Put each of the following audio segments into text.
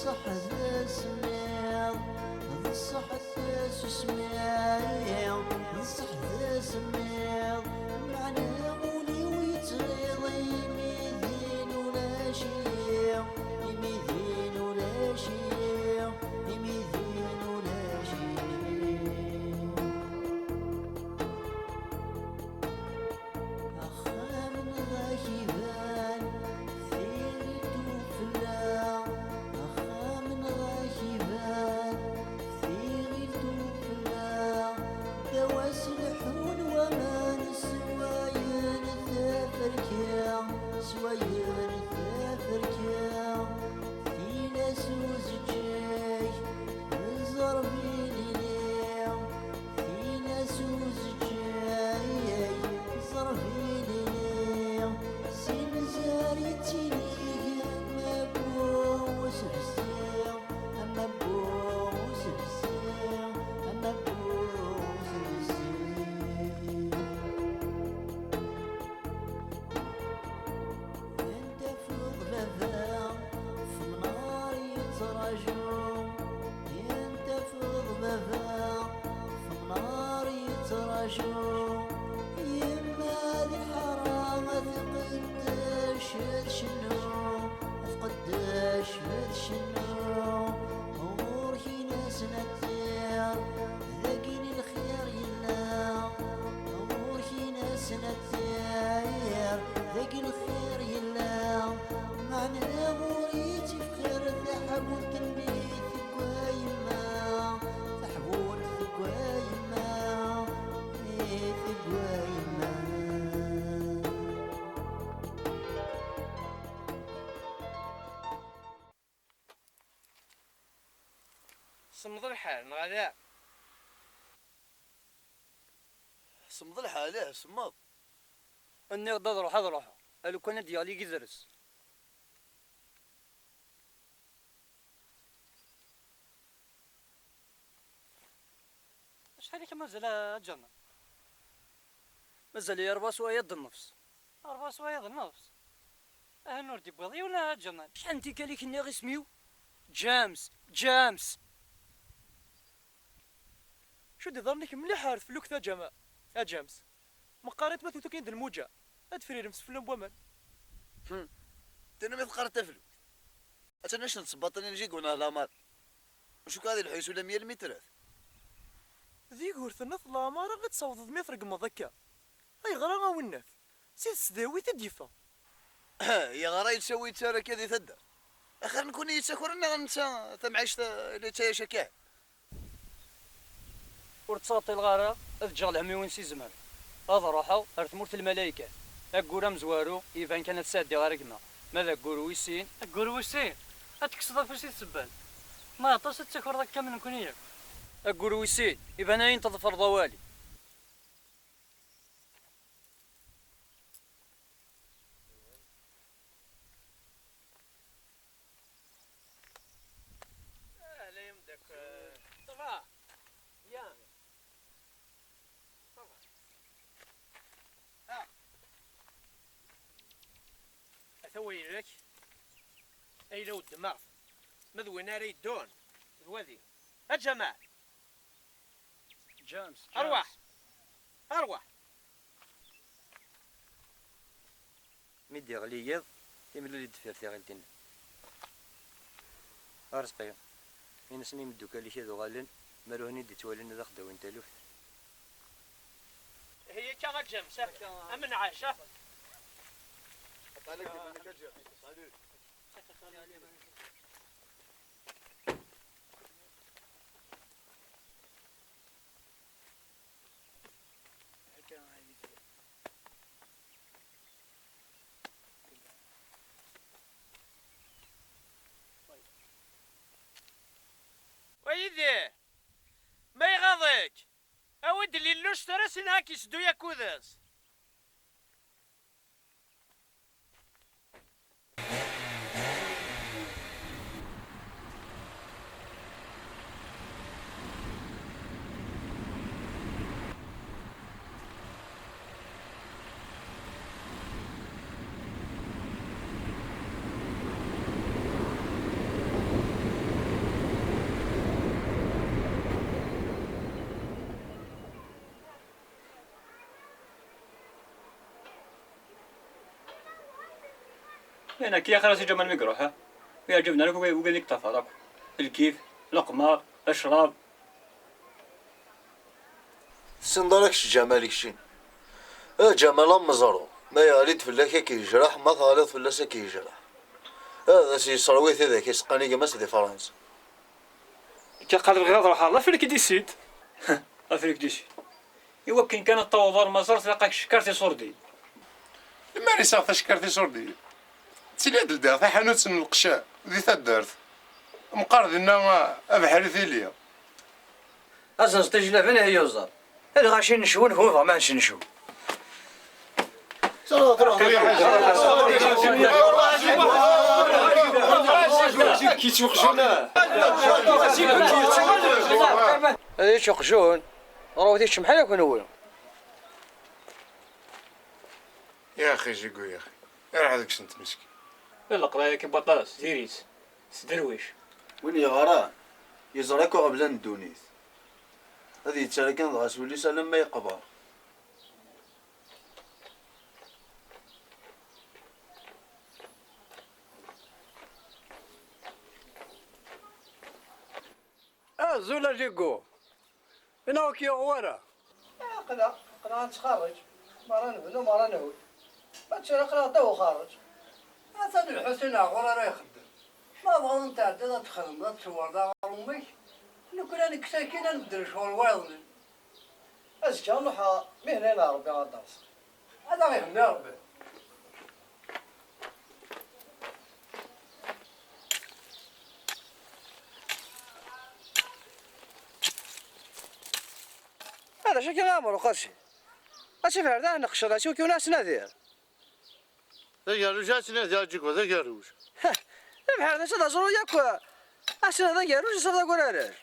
الصح ذا سميض الصح ذا سميض الصح ذا سميض معناه ولي ويتغيظ يميذين ولا شيء يميذين ولا شيء يميذين ولا شيء أخا من غايبان ثيرت وفلا أخا من غايبان ثيرت وفلا دوا سلحون وما سواين ثافركا سواين ثافركا في ناس وزجاج الزربين ليا في ناس وزجاج الزربين ليا سين زاريتيني ما بوس بسيا أما بوس بسيا أما بوس بسيا انت فوق بابا في النار يتراجعوا انت فوق بابا في النار يتراجعوا يما هذه الحرام ثقداش هاد شنو ثقداش هاد شنو اموركي ناس نتير ذاكين الخير يلا اموركي ناس نتير ذاكين الخير يلا معنى غوريتي في خير ذحبون تنبيت ثقوايما ذحبون ثقوايما ثقوايما صمد الحال غدا صمد الحال صمد اني غدا نروح الو كان ديالي كيدرس شحال كي مازال جنة مازال لي 4 سوايع د النفس 4 سوايع د النفس نور دي بوضي ولا جنة شحال انتي كاليك اني غي سميو جامس شو دي ظنك مليح عارف فلوك ذا جماعة يا جامس مقاريت ما كاين د الموجة هاد فرير مسفلن بومان تنا ما تقرا تفلو اتناش نصبطني نجي قلنا لا مار وشو هذه الحيس ولا 100 متر ذيك ورثنا لا مار غتصوض 100 رقم ذكا اي غرا وناف سيد سداوي تديفا يا غراي تسوي ترى كذا ثدا اخر نكون يتسكرنا نتا تمعيش اللي تا شكاه ورتصاطي الغارة اذجر الهمي وين سي زمان هذا روحو ارثمورت الملايكة اقورا مزوارو ايفان كانت سادي غارقنا ماذا قورو ويسين قورو ويسين اتكسض في سيد سبان ما عطاش تسكر ذاك من كونيك اقورو ويسين ايفان اين تظفر ضوالي اهلا يمدك طبعا يا أثوي لك أي لو الدماغ مذوي ناري الدون الوذي الجماعة جامس أروح ميدي غليظ يملو لي الدفير تاع غلتنا أرزقي إن سني مدوك اللي شادو غالن مروهني دي توالين ذا خداو انت لوفت هي كاغا جامس أمن عايشة ويدي ما يغاضيك اود اللي لوش ترى هاك يسدو ياكوذاس انا كي خلاص جمال مقروحه ويعجبنا لك وقال لك تفرق الكيف القمار الشراب. سندركش جمالك شين جمال مزارو ما يريد فلاكا كيجرح ما غالط فلاسا كيجرح هذا سي صرويت هذا كيسقاني كماس دي فرنسا كيقال الغاض روح الله فيك ديسيد فيك ديسيد ايوا كاين كان الطوضر مزار تلقاك شكرتي صوردي ماني صافي شكرتي صوردي تسيلي هاد الدار في حانوت القشاء ذي تدارت مقارد لنا بحال ثيليا أصلا تجي فين هي يوزر هذا غاشي نشون هو ما نشوف كي توقجونا هذا يشقشون راهو ذي شمحال يكون هو يا اخي جيكو يا اخي راح هذاك شنت مسكين القرايه كي بطاس ديريس سدرويش وين يغران يزركو قبل الدونيث هذه تسالكن غاس ولي سلام ما يقبر زولا جيكو انا وكي غوارا قنا نتخرج مرة نبنو مرة نهوي ما تشري قنا تو خارج هذا الحسين غورا راه يخدم ما بغا نتعدى تخدم تصور دار امي لو كان انا كساكين نبدل شغل وايضني ازكى نروح مهنة ربي غادرس هذا غيهمني ربي هذا شكل امر قرشي اشوف هذا نقشر اشوف كي ناس نادير ذا جات نادي جيكو ذا قاروش بحال هذا شدا زرو ياك احسن هذا قالوش صدق قول علاش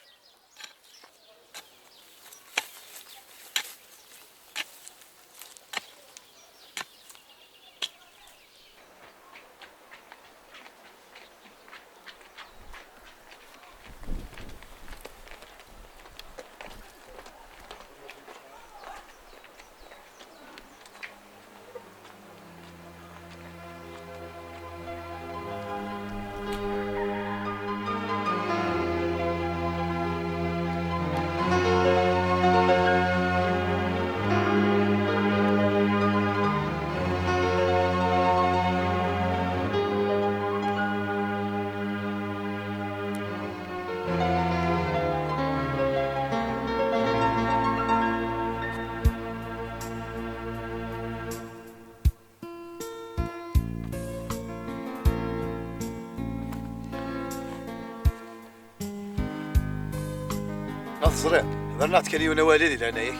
نصري برنات كليونا والدي لانايك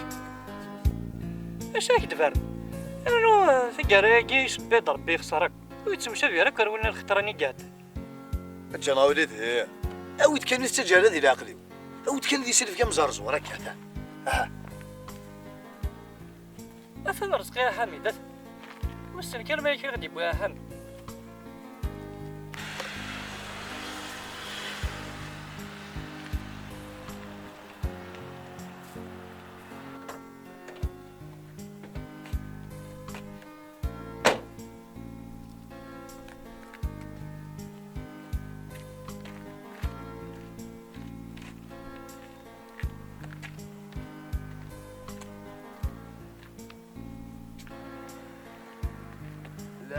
اش راك دبر انا ثقراكي شبيد ربي يخسرك ويتمشى بيرك ولا الخطراني قاعد انا وليد هي اويت كان يستجال هذه العقلي اويت كان يسلف كم زرزو راك هذا افهم رزقي يا حميد وسن كان ما يكي غادي بوها حميد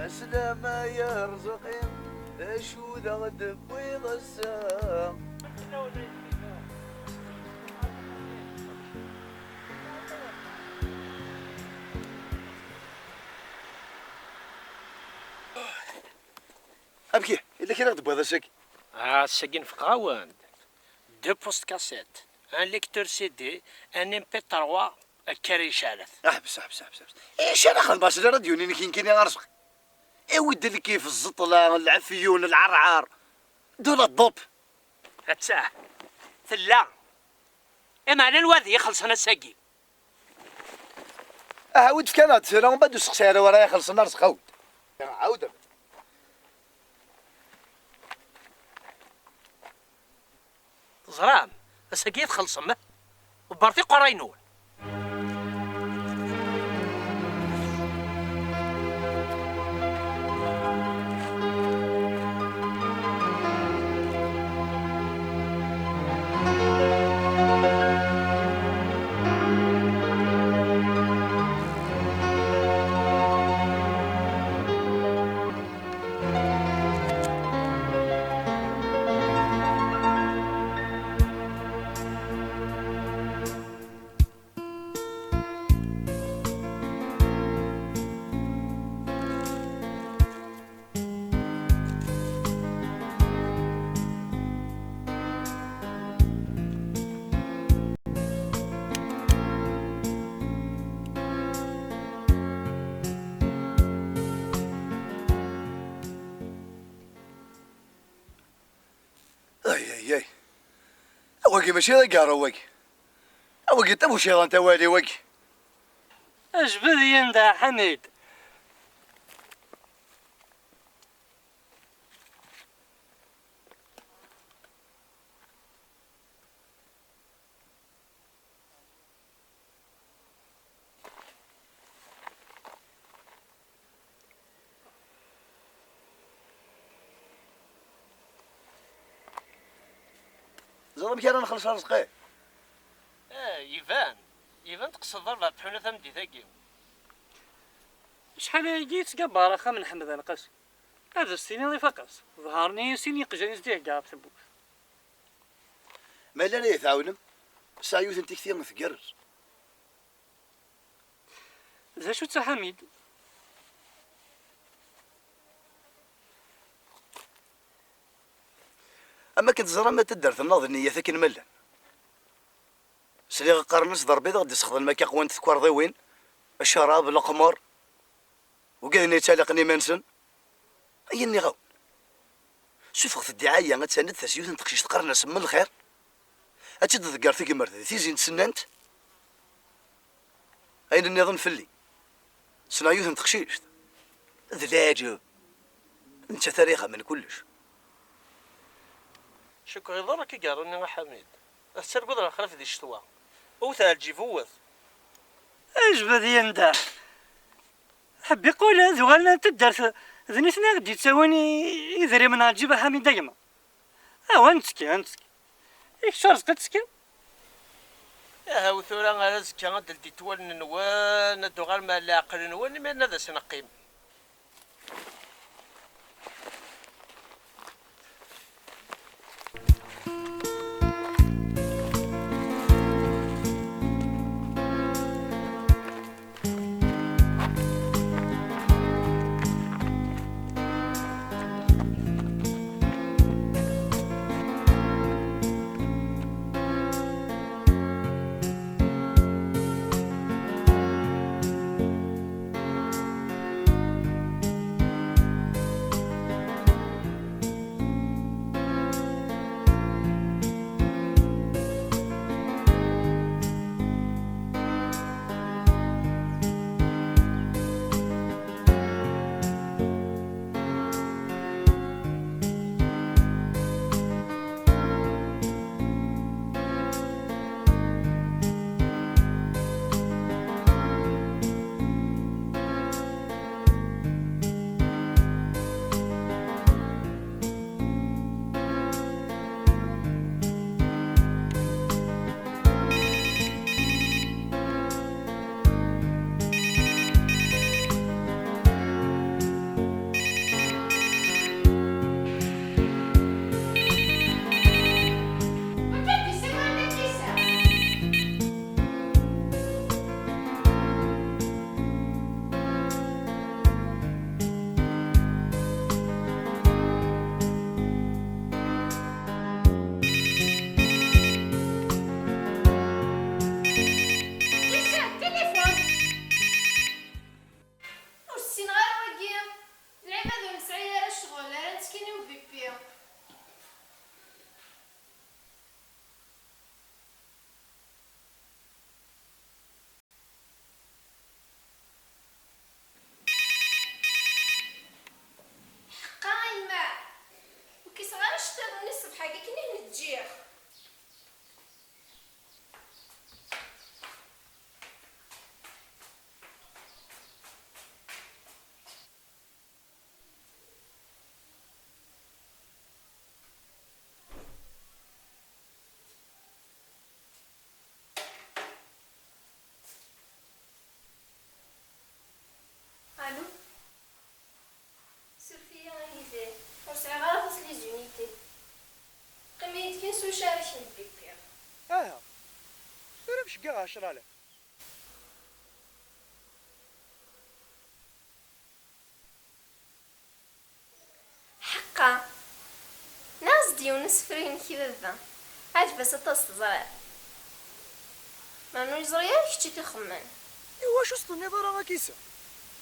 العسلامة يرزقين اشو ذا غدب ويغسى ابكي الا كي نغدب هذا الشك الساكن في قاوند دو بوست كاسيت ان ليكتور سي دي ان ام بي 3 كاري شالث احبس ايش انا خلباش الراديو ني كاين غرزق اي ود اللي كيف الزطله العفيون العرعار دول الضب هتساه ثلا اما انا الوادي يخلص انا الساقي ود فكانات انا من بعد سقسيره ورايا خلصنا رزق عاود عاود زرام الساقي تخلص ما وبارتي قرينول اي اواكي ماشي ذا كار اواكي تبو شي انت والي واكي اجبد يندا حميد. زرب كان نخلص رزقي. يبان تقصد ضربة بحونة ثمدي ثاقي. شحال هاجي تقبر اخا من حمد القاس. هذا السنين اللي فقس ظهرني سيني قجاني زديه كاع تبوك. ما لا يتعاونم سايوث انت كثير مثقرز. ذا شو تا حميد؟ اما كنت زرا ما تدر تناض النية ثكن ملان. سلي قرنس ضربي غادي تستخدم ماكي قوان تذكر ضوين الشراب القمر وكذا يتالقني منسن ايني غاو شوف الدعايه غتساند تسيوث نتقشيش تقرنس من الخير اتشد ذكر ثيك مرت تيزين تسننت اين النظام فلي سنايوث نتقشيش ذلاجه انت تاريخه من كلش شكرا يضرك قالوا حميد السر قدر خلف ذي الشتوى وثالجي فوث. اجبد يندا حب يقول زغالنا تدرس ذنيتنا غدي تساوني يذري من الجيب حميد دايما. انتسكي ايش شرط تسكن؟ يا هاو ثورا غير زكا غدلتي توالن نوان ندو غير ما لا عقل نوان ما نذا سنقيم. كاع 10,000 حقا ناس ديونس فرين كذا عجبة ستة زرع ما نو يزريا كشتي تخمن ايوا شو صدني ضرا كيسه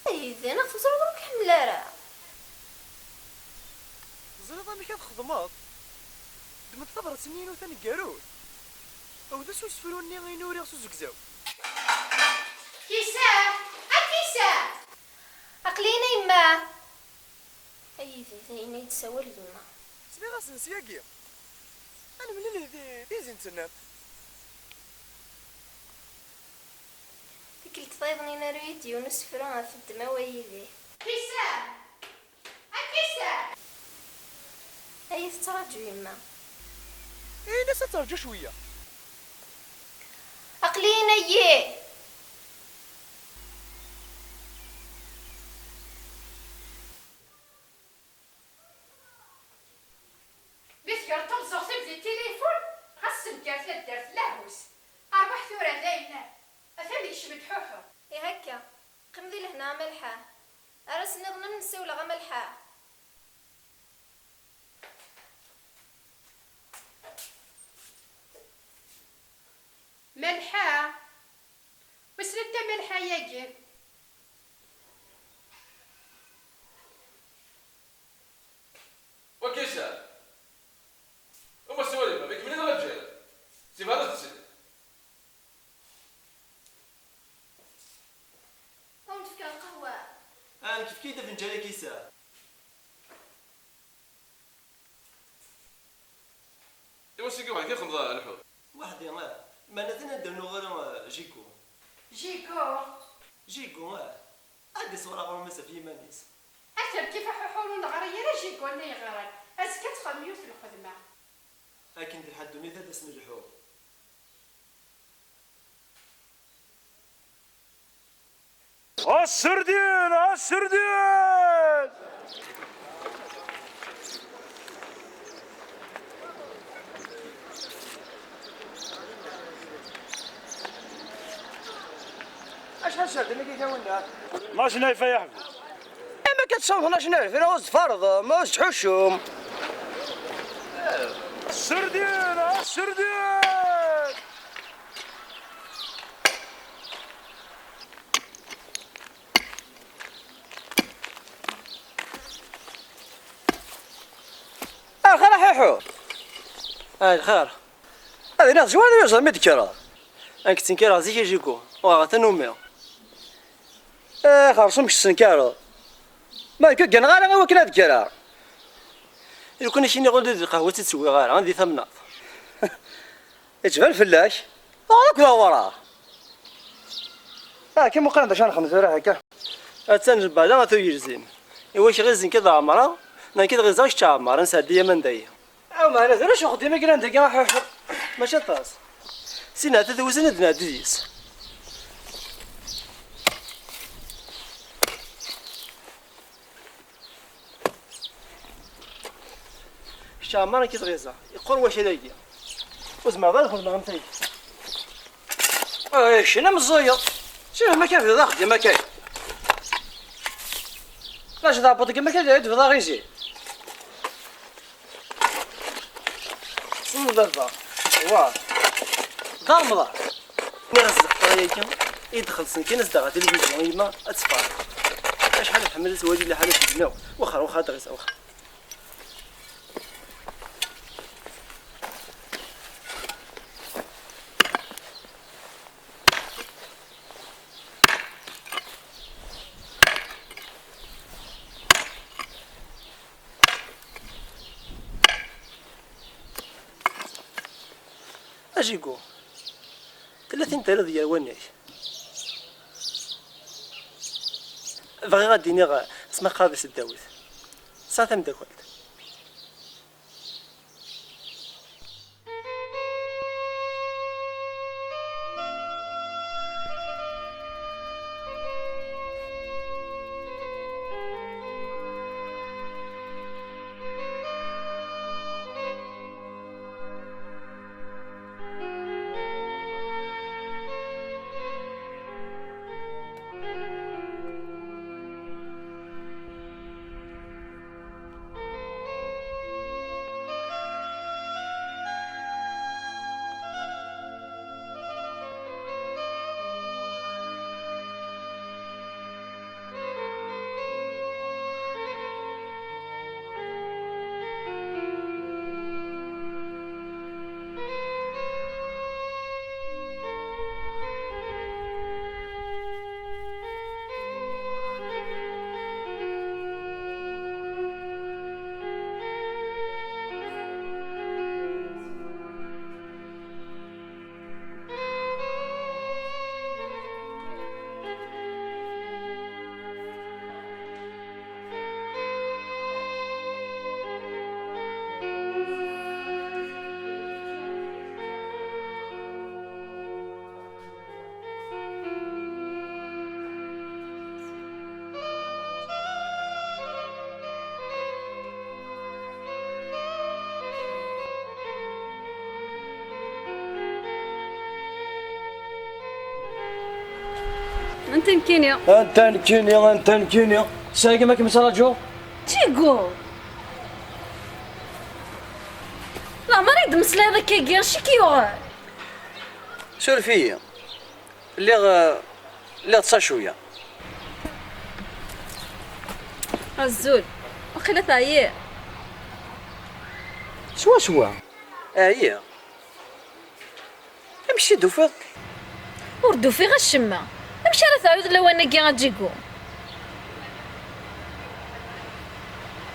ايدي انا خسر دروك حملارا زريطه ملي كتخدمات دمت ثبر سنين وثاني قاروت او ذا سوس فروني غينوري غسو زكزاو كيسان كيسان عقلينا يما اي ذي يتسوى اليما سمي غاس نسياقيا انا من اللي ذي زين تسنام قلت طيبني نرويد يونس فرون في الدماء ويدي كيسان كيسان هاي تتراجو يما ايه لسه ترجع شويه عقلينا يه بيسكر تنصر سبزي التليفون غسل دارت لا دارت لاهوس اربح ثورة داينا اثاني شمت حوحو يا هكا قمذي لهنا ملحة أرس نظن نسيو لغا ملحة ملحة وسرت ملحة يجب وكيسا وما سوالي ما بك منين الرجال سيب هذا السن أو نفكر القهوة انا كيف كيدا فنجان كيسا ايوا سيقي واحد كيخمض الحوت وحدي ما نتنا نديرو غير جيكو جيكو عندي صورة غير مسا في مانيس أثر كيف ححولون غريرة جيكو اللي يغرد أزكت خميوت الخدمة لكن في الحد دوني ذا اسم الحوم السردين اش هالشرد اللي كي كاونا ماش نايفه يا حبيبي ما كتصوت شنو فينا وز فرض ما وز حشوم السردين خير حيحو خير هذه ناس جوان يوصل متكرا انك تنكرا زي يجيكو وغتنومي خرصو مش تنكرا ما كان غير هو كنا ذكرا لو كنا شي نقول ذي قهوه تسوي غير عندي ثمنه يجبل فلاش هذاك وراه كيما قلنا شحال خمس وراه هكا تنجب لا غاتو يرزين واش غير زين كذا عمره انا كذا غير زاش تعمر نسدي من دايا او ما انا زرش خدي ما كان دقا ماشي طاس سينا تدوزن دنا ديس شامر كي تغيزا يقول واش هذايا وزما بالك ما غنتي شنو مزيط شنو ما كان في ضغط ما كاين لاش ضابط كما كان يعد في ضغيزي سمو ضربة واه دار مضار نرزق طريقة يدخل سنكين ازدغى تلفزيون يما اتفار شحال نحمل سواجي اللي حالة تزناو واخا دغيس واخا اجيكو 30 ديال وناش بغي غاديني اسمها قابس الداوود ساعه مداكلت انت مكينيا. انت نكينيا انت نكينيا. سايق ماك مسراجو. تيقو. لا مريض مسلا هذاك كيغير شكيوغ. سولفية اللي غتصا شوية. الزول وقيلا تعيي. سوا هي امشي دوفض. وردو في غشمة. امشي راه تعود لو انا كي غتجيكو.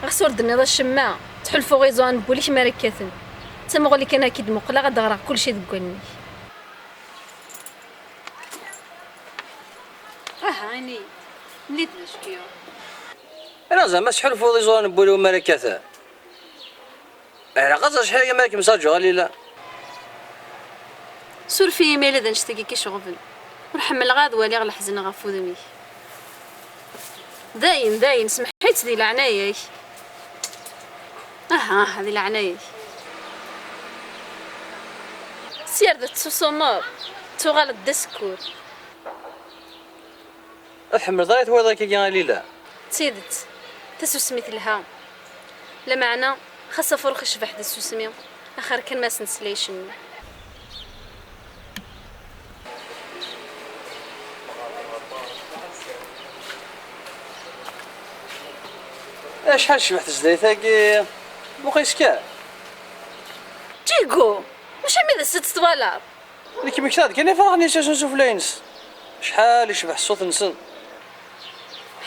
غسور دني ذا الشماعة تحلفو غيزو غنبوليك ماركاتن تما غولي كان اكيد مقلا غدغرق كلشي دكواني. عيني مليت نشكيو. انا زعما شحال فوضي زوان بوليو ملكاته. انا غازا شحال يا مالك مساجو غالي لا. سور في ميل اذا نشتكي كي شغفل ونحمل غاد والي غلا حزن غفو دمي. داين سمحيت دي العناية. هذه العناية. سير ذات سوسومور توغال الدسكور. الحمر ضايت وضعك كي غالي لا. تيدت تسو سميت لها لا معنى خاصة فرخ شبح دا سوسمي اخر كان ما سنسليشن. شحال شبحت زديتك مقيس كاع. جيكو واش عمي ست دولار. اللي كيما كتاد كاين فرقني نشوف لينس. شحال يشبح الصوت نسن.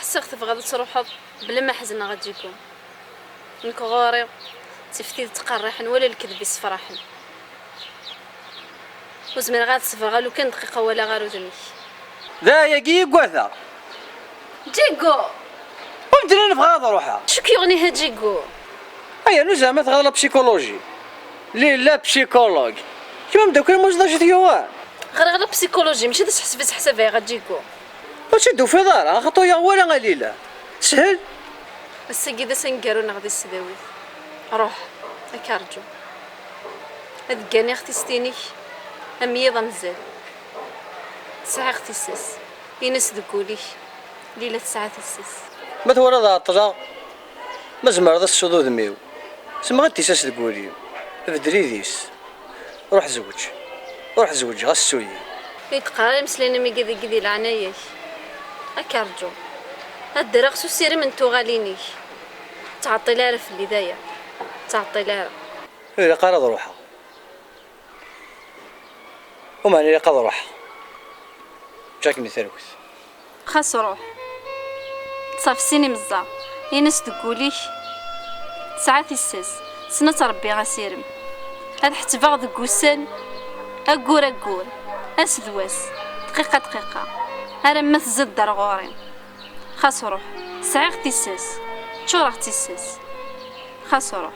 حسيت تبغى تروحوا بلا ما حزنا غتجيكم. نكو غوري تفتيد تقرحن ولا الكذب يصفرحن. وزمن غاد صفر غالو كان دقيقة ولا غارو دني. ذا يا قواثا. جيكو ومدري نبغى نروحها. شو كيغني هاد جيكو؟ ايا نو زعما تغلى بسيكولوجي. لا بسيكولوج. كيما مداو كاين موجودة ديوان. غير بسيكولوجي ماشي تحسب حسابها غتجيكو. واش دو في دار خطو يا ولا غليله. سهل. السيدة سنقارو غادي السداوي. روح اكارجو. هاد كاني اختي ستينيك اميضه مزال. ساعة اختي الساس ينس دكولي ليلة ساعة الساس. ما تورا ذا الطلا ما زمر ذا الصدود ميو سما غادي تيساس دكولي بدري ديس روح زوج غسوي يتقارا مسلينا مي كذي العناية اكارجو. هاد الدرا خصو سيري من توغاليني تعطي لها في البداية تعطي لها. إلا قارض روحها ومعني إلا قاد روحها جاكني ثروث. خاص روح صافي سيني مزار ينس دكولي ساعات الساس سنة ربي غاسيرم. هاد حتى فاغ دكوسان أقور أسدواس دقيقة أنا ما تزد دار غوري. خاص روح ساعة اختي الساس تشور اختي الساس خاص روح.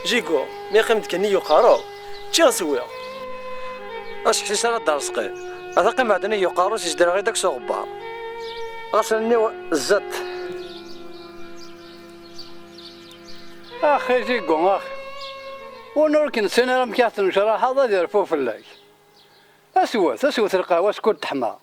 جيكو مي قيمت كني يقارو تشي غسويا. اش حسيت انا دار سقي اثقي معدني يقارو سيدير غير داك صغبا غسلني الزت. اخي جيكو اخي ونور كنسينا راه مكيحتن شراحه هذا ديال فوفلاك. اسوت القهوه سكوت تحمى.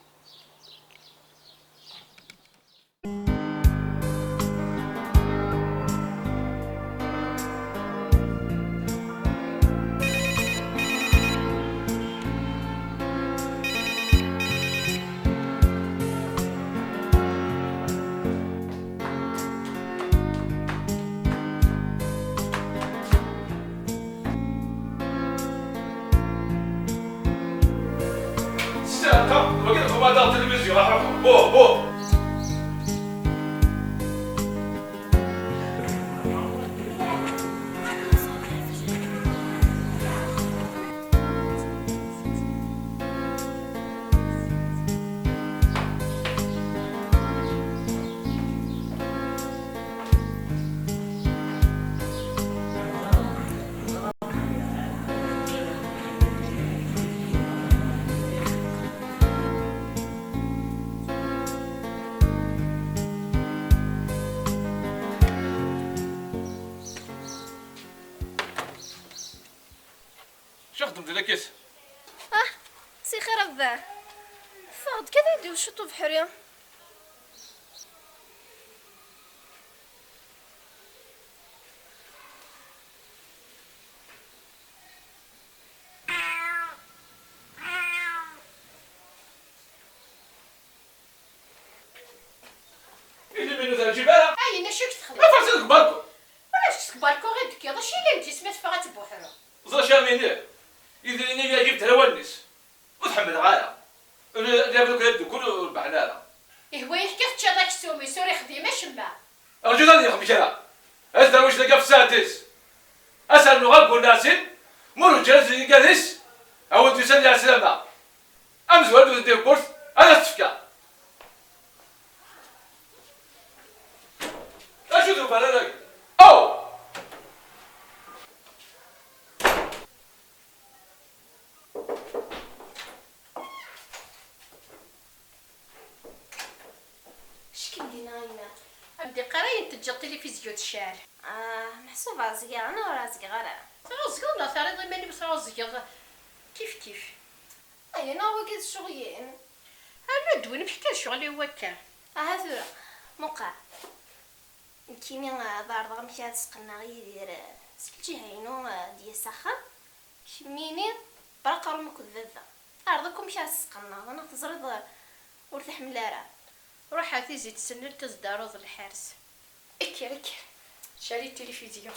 Regarde la télévision, oh. سي خير غدا فاض كذا يديو الشطو بحرية. الجبالة. أي نشوف تخدم. ما فرسك بالكو. علاش بالكو غير ديك هذا الشيء اللي انت سمعت فيها تبوحرة. زا شامينيه. إذا إني جبت الونس. وتحمل غاية. أنا دوك يدو كله بحنانة. هو يحكي في هذاك السومي سوري خديمة شما. أرجو ذلك يا خميشة. أزدر وش لقى في سادس. أسأل نغاب والناس مروا جالس جالس أو تسلي على السلامة. أمس ولدوا تدير بورس أنا استفكار. أشو ذو بلدك؟ أو شكون ديناينا؟ عندي قرايه تجي التلفزيون الشارع. محسوبة صغيرة أنا ورا صغيرة. صغير لا ثاني ضمني ماني بصراحة صغير. كيف. أي أنا وقت الشغيين. أنا دوين بحكي شغلي هو كان. ثورة موقع. كيمي دار ضغم مشات سقنا غير سكتي هينو ديال السخن. كميني برقة رمك الذذة. أرضكم مشات سقنا أنا تزرد ورتح ملارة. روح هاتي زيت السنة تزداروض الحارس. اكر شاري التلفزيون.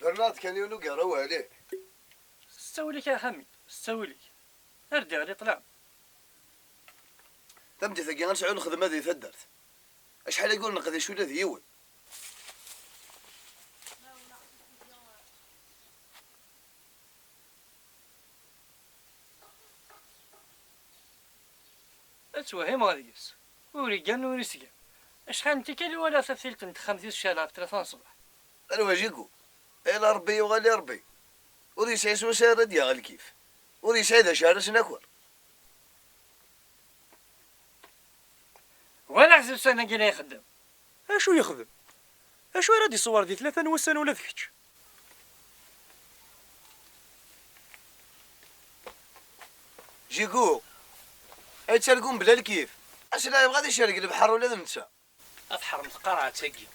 برنات كان يقولوا قروا عليك. استوي لك يا حميد استوي لك. اردي علي طلع. تمتي ثقي نرجع الخدمة ذي ثدرت. اشحال يقول نقضي شو الذي يول. اتوهم غاديس. وريقان وريسقان. اشحال انت كالي ولا ثلث انت 50 شهر في 3 صباح. انا واجيكو. إلا ربي وغالي ربي. وريس عيسو سارد يا غالي كيف. وريس عيدا شارس نكور. ولا حسب سنة كي يخدم. اشو يخدم؟ اشو راه يصور دي 3 نوسان ولا ذكتش؟ جيكو يتسالكم بلا الكيف. اش لا يبغى يشارك البحر ولا ننسى؟ أظهر متقرعة تاقي.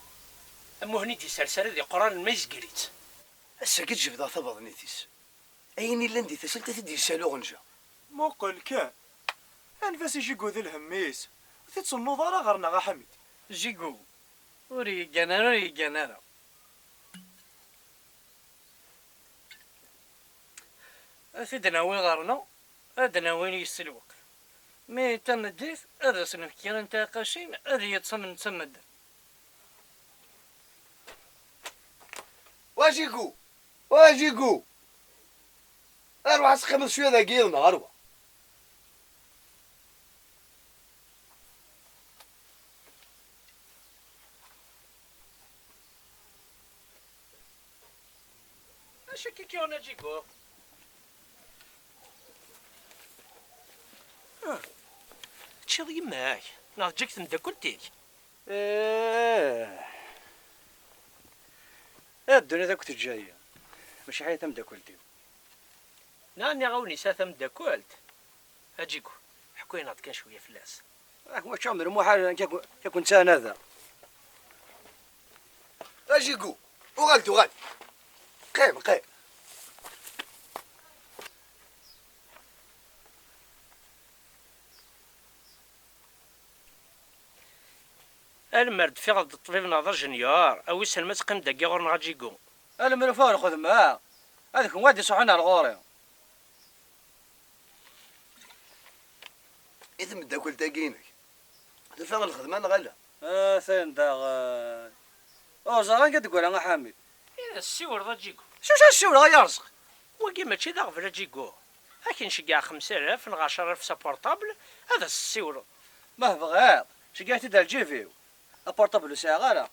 أمو هني دي سرسرة دي قران ما يزقريت. السا كتجبد ثبض نيتيس. ايني لندي تسلت تدي سالو غنجا. موقل كان. انفاسي جيكو ذي الهميس. تتصنو ضارا غرنا غا حميد. جيكو وري جنارة أثدنا وين غارنا أدنا وين يسلوك مي تمديت هذا سنفكير انت قاشين هذا يتصنم تمد. واجيكو اروح اسخمس شويه ذا قيلنا اروح. أشي كي أنا جيكو. تشيض يماك ناض جيك تندكلتيك. الدنيا ذا كنت جاية ماشي حياة مداكلتي. ناني غاوني ساثم داكلت. أجيكو حكوي ناض كان شوية فلاس. راك واش عمر مو حاجة كنت أنا ذا. اجيكو وغال قيم المرد في غض الطبيب ناظر جنيار أو يسلم تقن دقي غور نغاجيكو. أنا من فوق خذ معاه هذاك وادي صحنا الغوري. اذا مداكل تاقينك تفهم الخدمه نغلا. ثين داغ زغان قد تقول انا حامد. السيور ذا جيكو. شو السيور غا يرزق. وكي ماشي ذا غفلا جيكو. لكن شقا 5000 نغا 10000 سابورتابل هذا السيور. ما بغيت شقيتي دا الجيفيو ابورتابل ساعة غالا.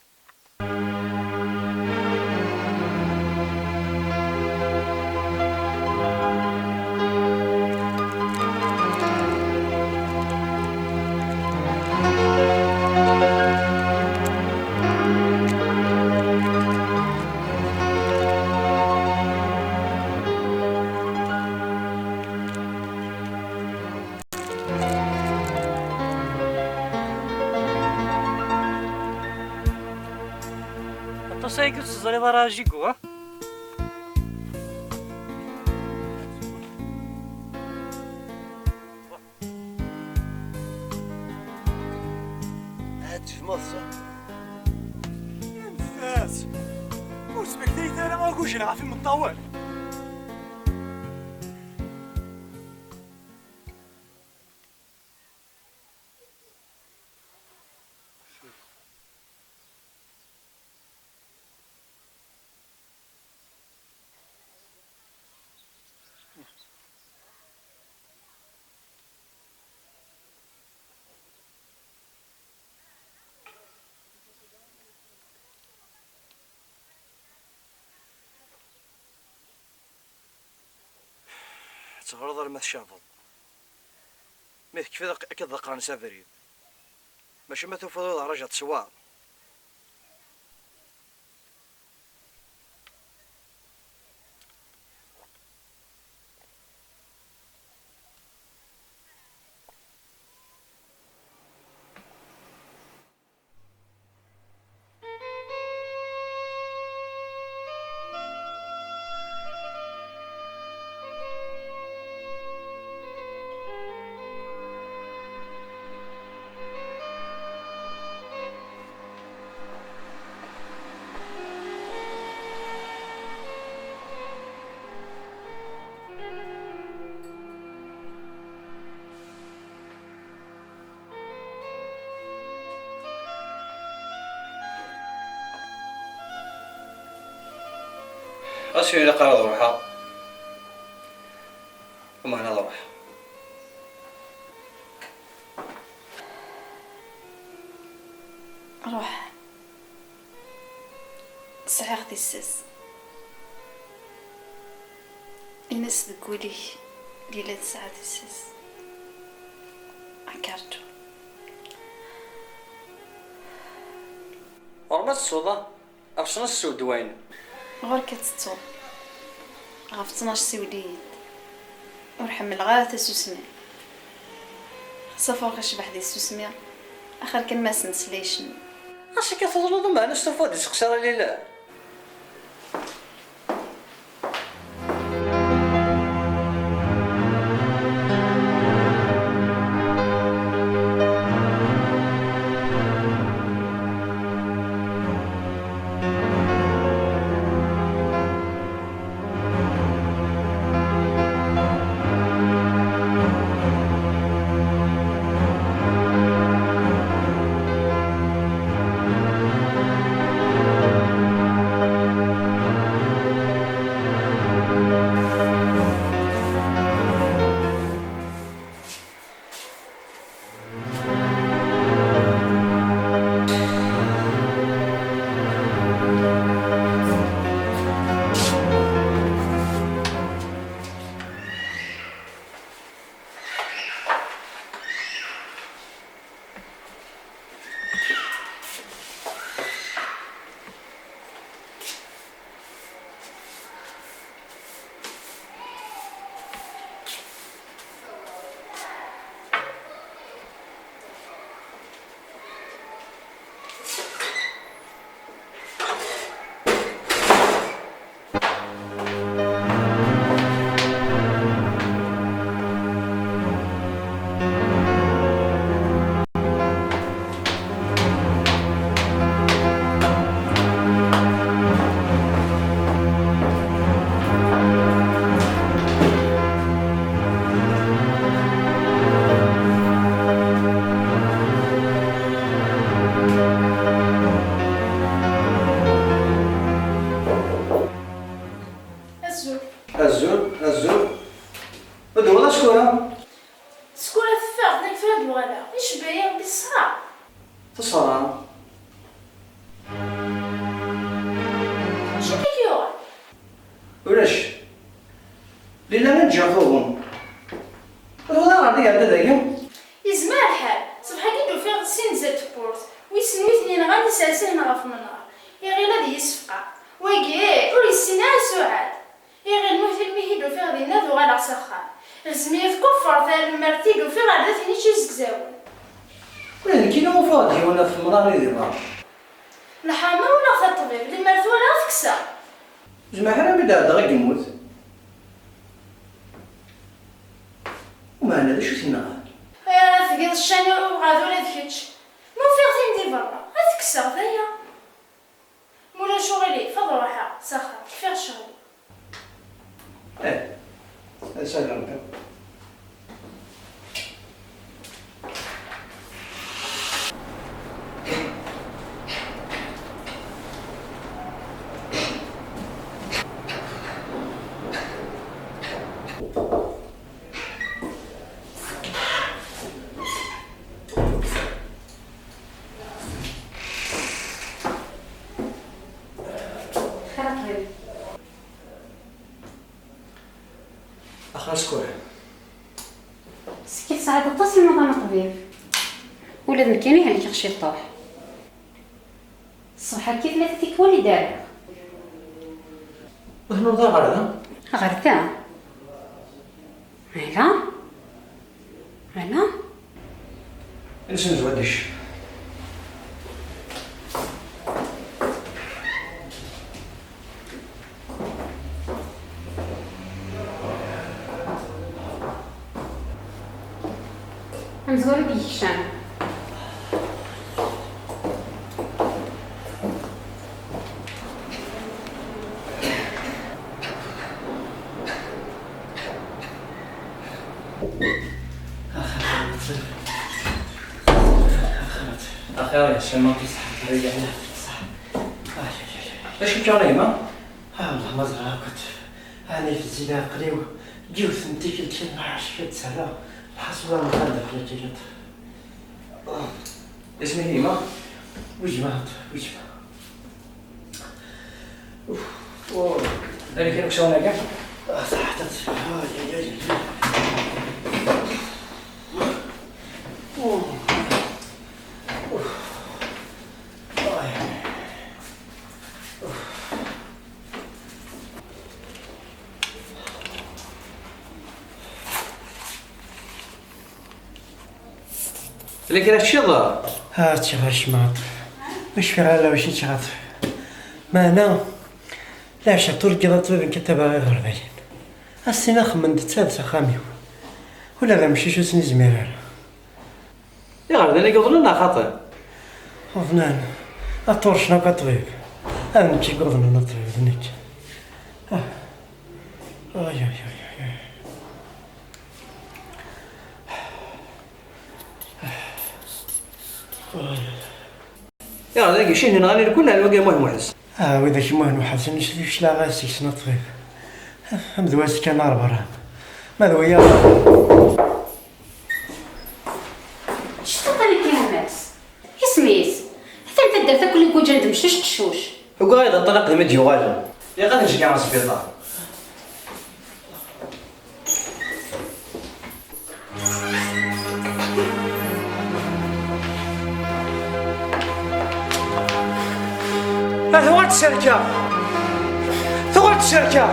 سايقل تزري ورا جيكو ها. هاتف مصر نفاس وسبكتيت انا ما اقولش انا عارفين متطول. تغرض الماء الشابط ميت كيف كذا قرن سافرين ماشي ما تفضل رجعة سوار. أسير إلى قرار روحها وما أنا روح. روح صحيح دي الساس الناس تقولي ليلة ساعة الساس عكرتو ورما الصودا أفشنا السود وين غير كتطو غف 12 سوليد ورحمل غير تسوسمي خصفا كشبح دي السوسمي اخر كان ما سنسليشن اش كتظلوا معنا شتو دي سقساره ليلى الزول ودولا شكورا سكورة تفاق ديك فراد الوغلا ايش بايا بالصرا تصرا شو كيكيوغ ولاش لينا من جاثوهم والله غادي هذا دايم يزمع الحال صبحا كي فيغ سين زات بورت ويسنوي ثنين غادي ساسين غاف منار يا غير هادي يسفقا ويكي ور يسينا سعاد يا غير المثل ميهيدو فيغ دي ناف وغالا سخان الزمية تكفر ثار المرتيدو فيغ عدا ثني شي زكزاون وين كي نو فاضي ولا في مراري ديما الحامة ولا خا الطبيب اللي مرتو ولا تكسر جماعة حنا بدا هذا غير يموت ومعنا هذا شو سينا يا ثقيل الشاني وغادو ولا ذكيتش مو فيغ تيمدي برا هتكسر ذايا مولا شغلي فضل روحها سخر فيغ شغلي هذا سهل سكيت ساعات اتصل مع طبيب ولاد مكاني هاني كيخشي الطوح الصباح كيف لا تيك ولي دار وهنا ضاع غردا غردا هلا نسن زوادش مزوري بيكشان أخيرا سلمان صح رجعنا صح ايش كنت نايمة؟ والله ما زغرا كنت أنا في الزنا قريب جوث نتي كلشي ما عرفتش كتسهلا الحصولة مخلدة في الجيجات اسمي هيما وجمعت ذلك كانوا كسونا كاع صحتت لكن الشيضة ها تشغل شماطف واش في غالا واش تشغاطف ما انا لا شطور كذا طبيب كتبها غير غربالين السنة خمنت تسادس خاميو ولا ذا مشي شو سني زميران يا غير ذلك يظننا خاطئ وظنان الطور شنو كطبيب انا نمشي قضنا نطبيب ذنيك اي يا غير ذلك شي هنا غادي كلها الوقت مهم محس واذا شي مهن وحسن نشري لا غاسي شنو طبيب مدواس كان 4 راه ماذا ويا شتو طريق يا ناس اسميس حتى انت درت كل كون جند مشوش تشوش وقاعد الطلاق لما تجي غالي يا غادي نجي على السبيطار ثغرت الشركة ثغرت الشركة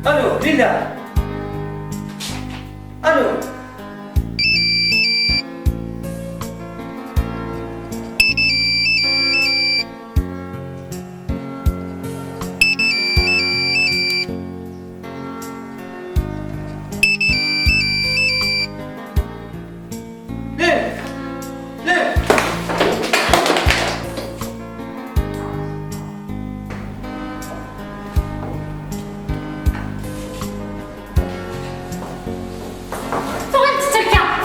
الو ليلى الو ليه ليه ثغرت الشركة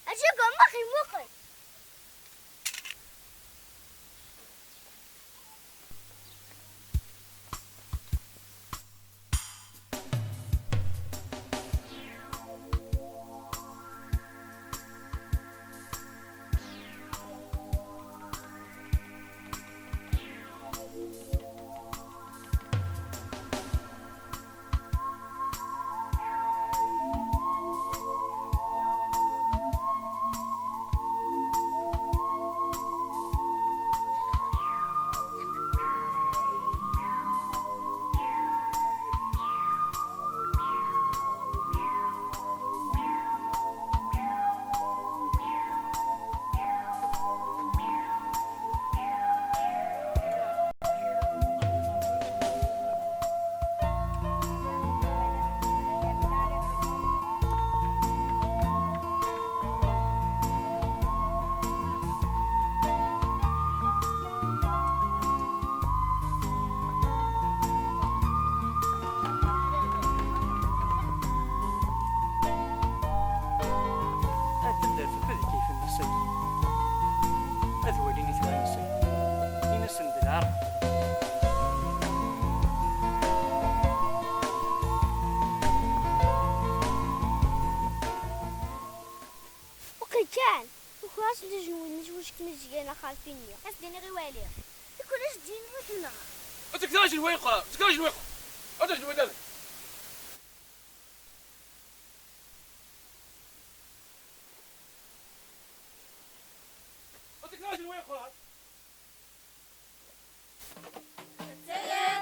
أجيكو مخي كان وكلاش دجنوني واش كنا جينا خالفيني اسديني غير والي كلاش دين وثنا تكراش الويقه تكراش الويقه اتاش الوداد تكراش الويقه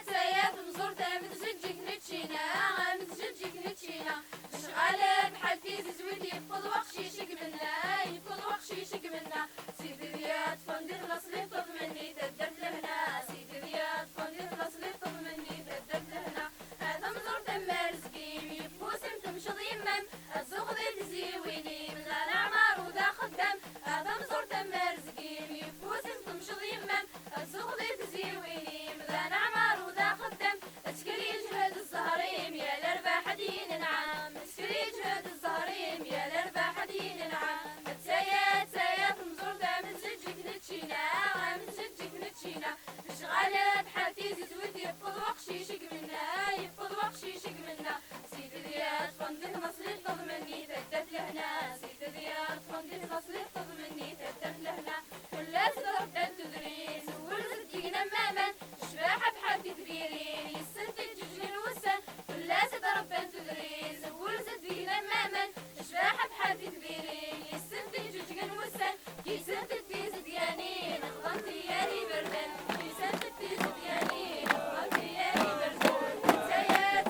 سيات مزورتها متزجك نتشينا متزجك نتشينا شغالة بحالتي زويتي يفض وخشيشك منا يفض وخشيشك منا سيدي رياض فندق لصلي طب مني تدرت لهنا سيدي رياض فندق لصلي طب مني تدرت لهنا هذا مزورتها مرزقيم يفوس تمشض يمم الزوغ ذي تزيويني من الأعمار وذا خدام هذا مزورتها مرزقيم يفوس تمشض يمم الزوغ ذي تزيويني من الأعمار وذا خدام اسكري جهد الزهريم يا الأرباح دين نعم اسكري جهد الزهريم يا الأرباح دين نعم سيات مزورتها من سجك نتشينا من سجك نتشينا شغالة بحالتي زويتي يفض وخشيشك منا يفض وخشيشك منا سيد رياض فندق مصري طب مني تدت لهنا سيد رياض فندق مصري طب مني تدت لهنا كلها تضرب تدريس ورزقنا ماما شباحة بحالتي تبيرين يسنت الججن الوسن كلها تضرب تدريس ورزقنا ماما شباحة بحالتي تبيرين يسنت الججن الوسن كي سنت التيز ديانين غلطي ياني بردن كي سنت التيز ديانين غلطي ياني بردن سيات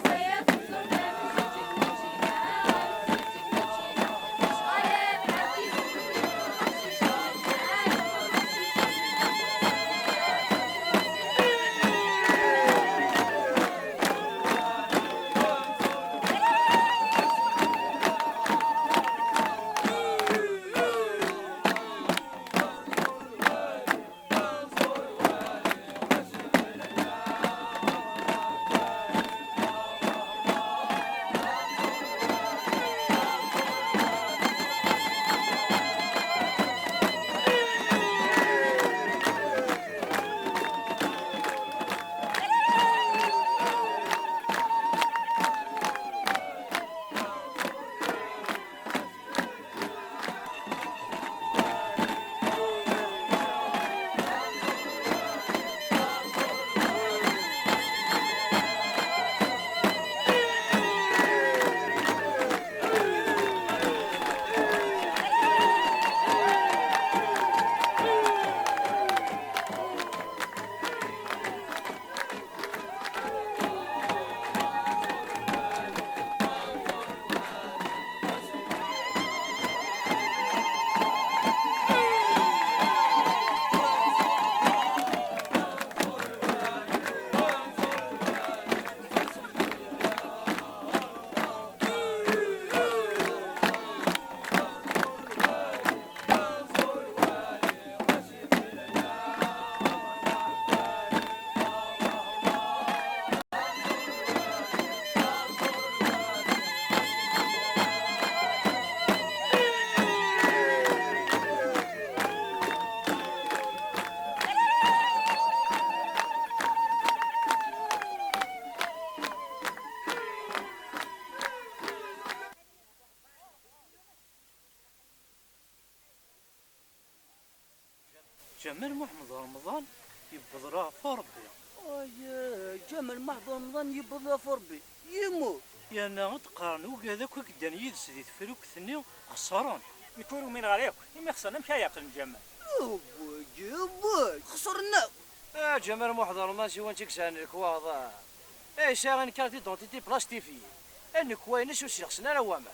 مزورتها من سجك نتشينا شغالة بحالتي جمال محمد رمضان يبضرا في ربي. جمال محمد رمضان يبضرا في ربي يموت. يا انا تقارن وكذاك كدان يدس دي تفروك ثني خسران. يكونوا من غيرك ما خسرنا مش يعقل جمال. خسرنا. جمال محمد رمضان شي وانت كسانك واضح. شاغن كارتي دونتيتي بلاستيفي. انك وين شو شخصنا لا وما.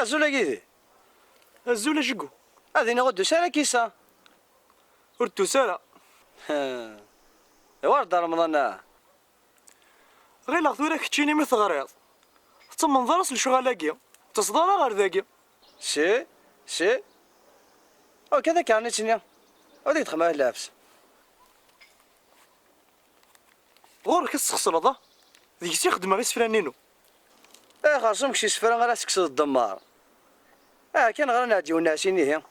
زولا كيدي الزولا جيكو هذه نغدو سالا كيسا ردو سالا ورد رمضان غير لغدو راك تشيني مثل غريض ثم نظرس لشغالاكيا تصدر غير ذاكيا سي وكذا كان تشنيا وديك تخمه لابس غورك السخسرة ذيك تخدم غير سفرانينو خاصهم كشي سفران غير تكسد الدمار كان غير نعديو ناسيني هي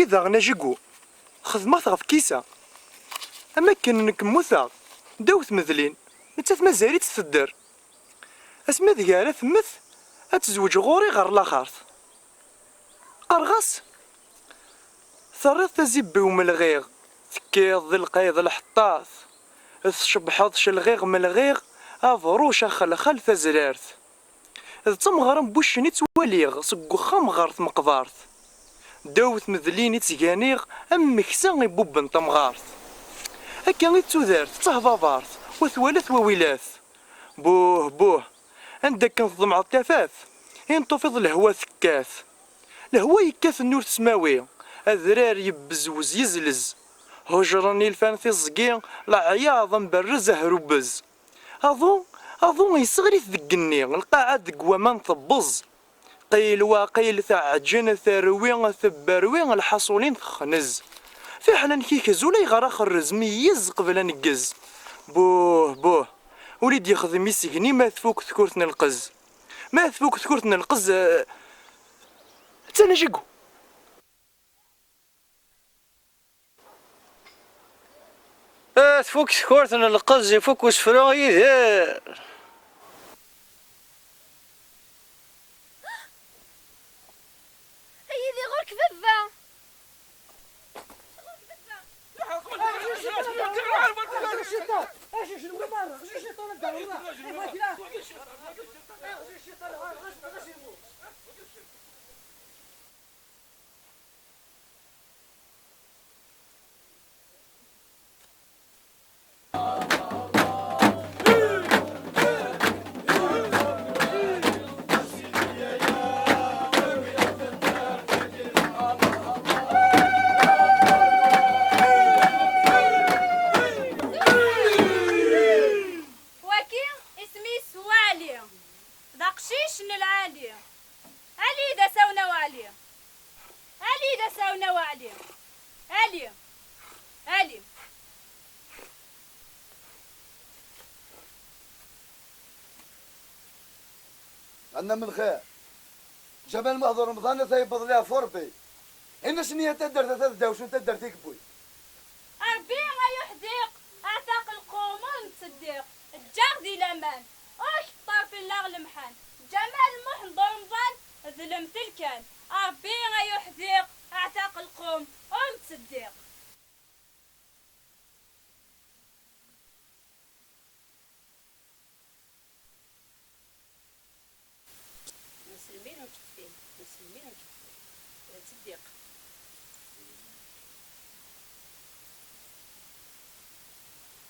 إذا غنا جيكو خدمات غف كيسة أما كان نكموثا داوت مذلين نتاف مازالي تتدر اسما ذكارة ثمث أتزوج غوري غير لاخارت أرغس ثريض تزيبي وملغيغ تكيض القيض الحطاث تشبحض شلغيغ ملغيغ أفروش خلخل تزرارت إذ تمغرم بوشني تواليغ سقو خام غارت مقدارت داوت مذليني تيغانيغ أم مكسان يبوبن تمغارت هكا تودارت تهضبارت وثوالث وويلاث بوه عندك كان ضمع التفاث ينطفض الهوا ثكاث الهوا يكاث النور تسماوي الذرار يبزوز يزلز هجرني الفان في الزقين العياض مبرز هروبز اظن يصغري ذقني القاعة ذق وما نطبز قيل وقيل ثعجن ثروين ثبروين الحصولين تخنز في حنا نكيكز ولا يغرا خرز ميز قبل نقز بوه وليد يخدم يسقني ما تفوك ذكورتنا القز ما تفوك ذكورتنا القز تانا جيكو تفوك ذكورتنا القز يفوك وسفرا يدير هيدي غير كذبة عندنا من خير جمال مهضر رمضان تيبض لها فوربي إن سنية تدر تتدر وشو تدر تكبوي أربيع يحديق أعتق القومون تصديق الجغدي لمان أش طرف اللغل محن جمال محن رمضان ظلم تلكن أربيع يحديق أعتق القوم تصديق تصديق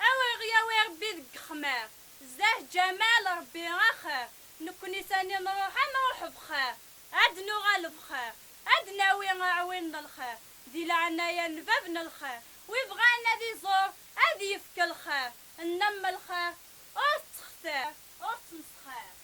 أوي ربي ذك خمار زاه جمال ربي غخير نكوني ثاني نروح بخير عاد نغال بخير عاد ناوي عوين الخير دي العناية نبابنا الخير ويبغانا ذي زور عاد يفك الخير ننم الخير أستختار أستمسخير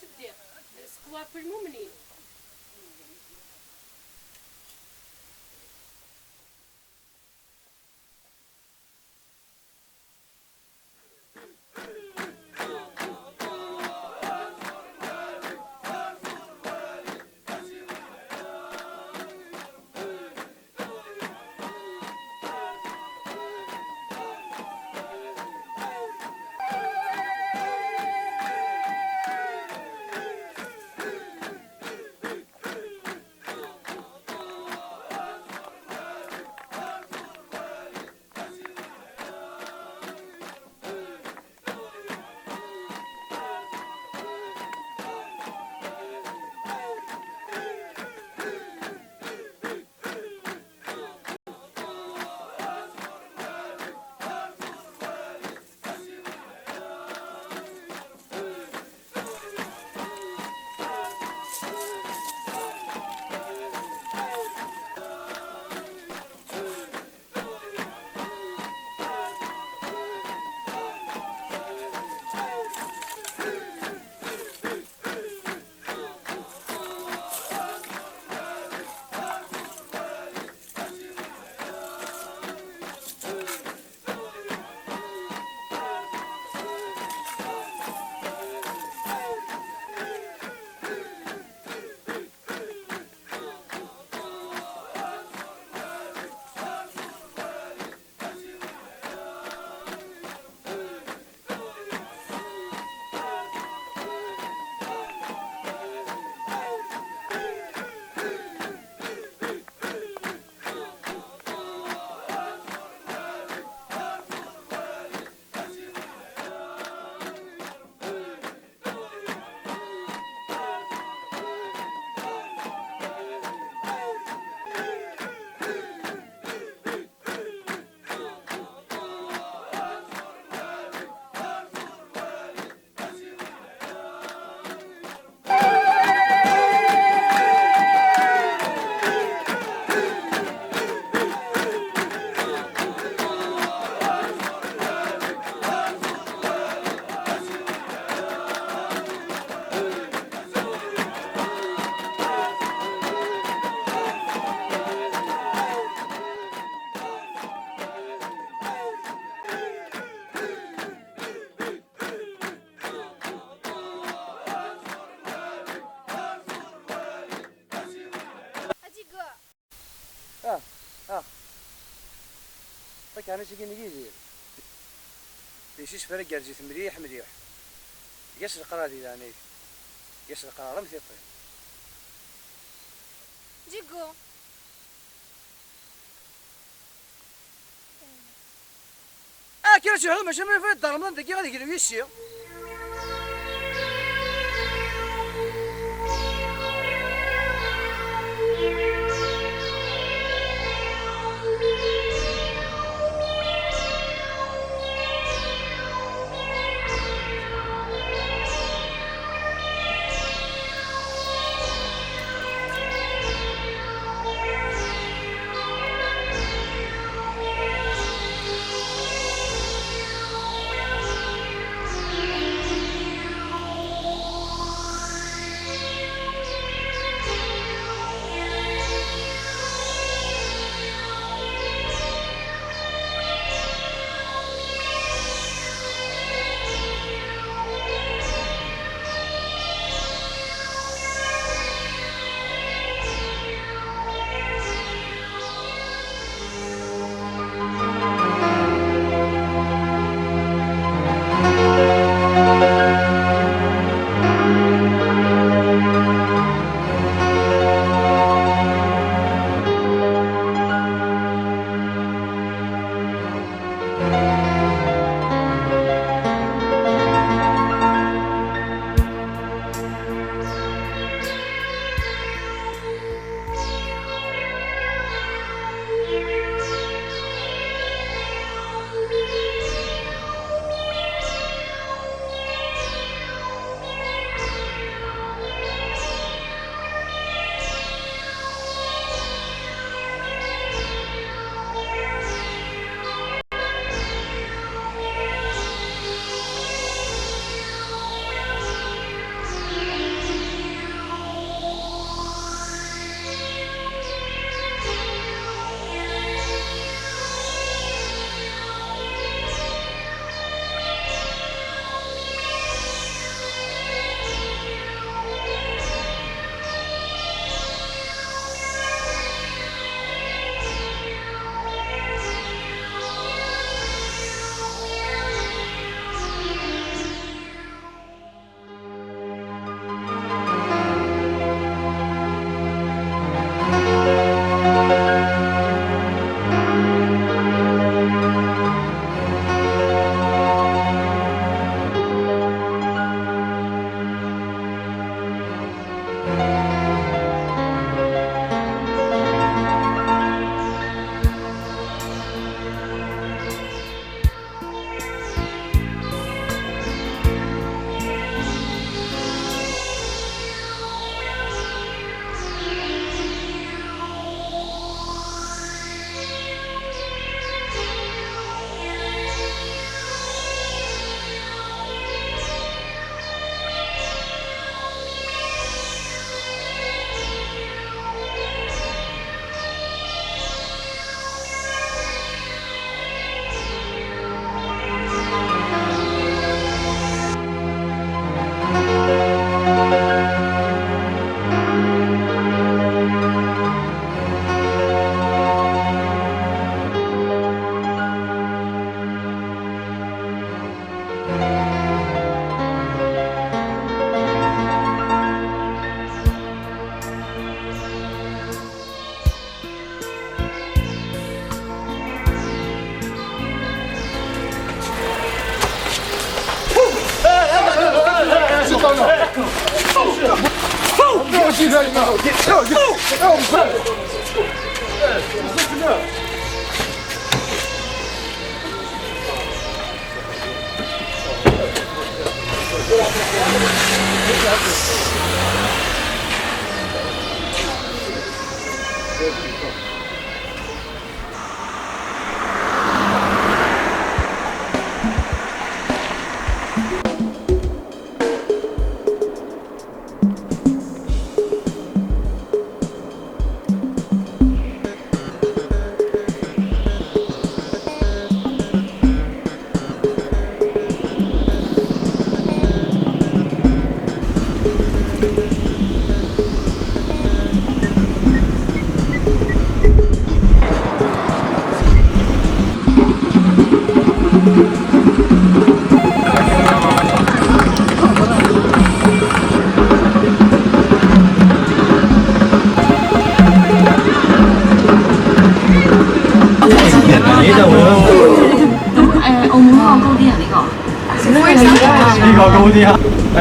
تصديق سقوا في المؤمنين كان سيجي نجيزي بيشيش فرق جرجيت مليح مليح يس القرار دي يعني يس القرار مثيطين جيكو كيف شو هذا ماشي من في الدار من دقيقة غادي يقولوا يشي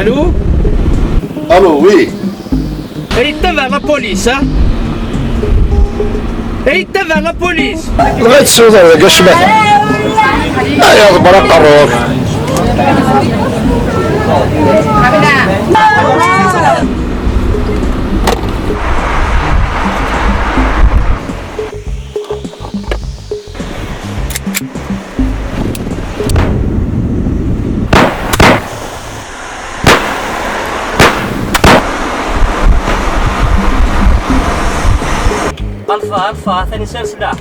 Allô? الو وي اتبع لا بوليس ها؟ اتبع لا بوليس. لغايه السودان ولا الشباب يا ضبرا قروك الفا ثاني سلسلة.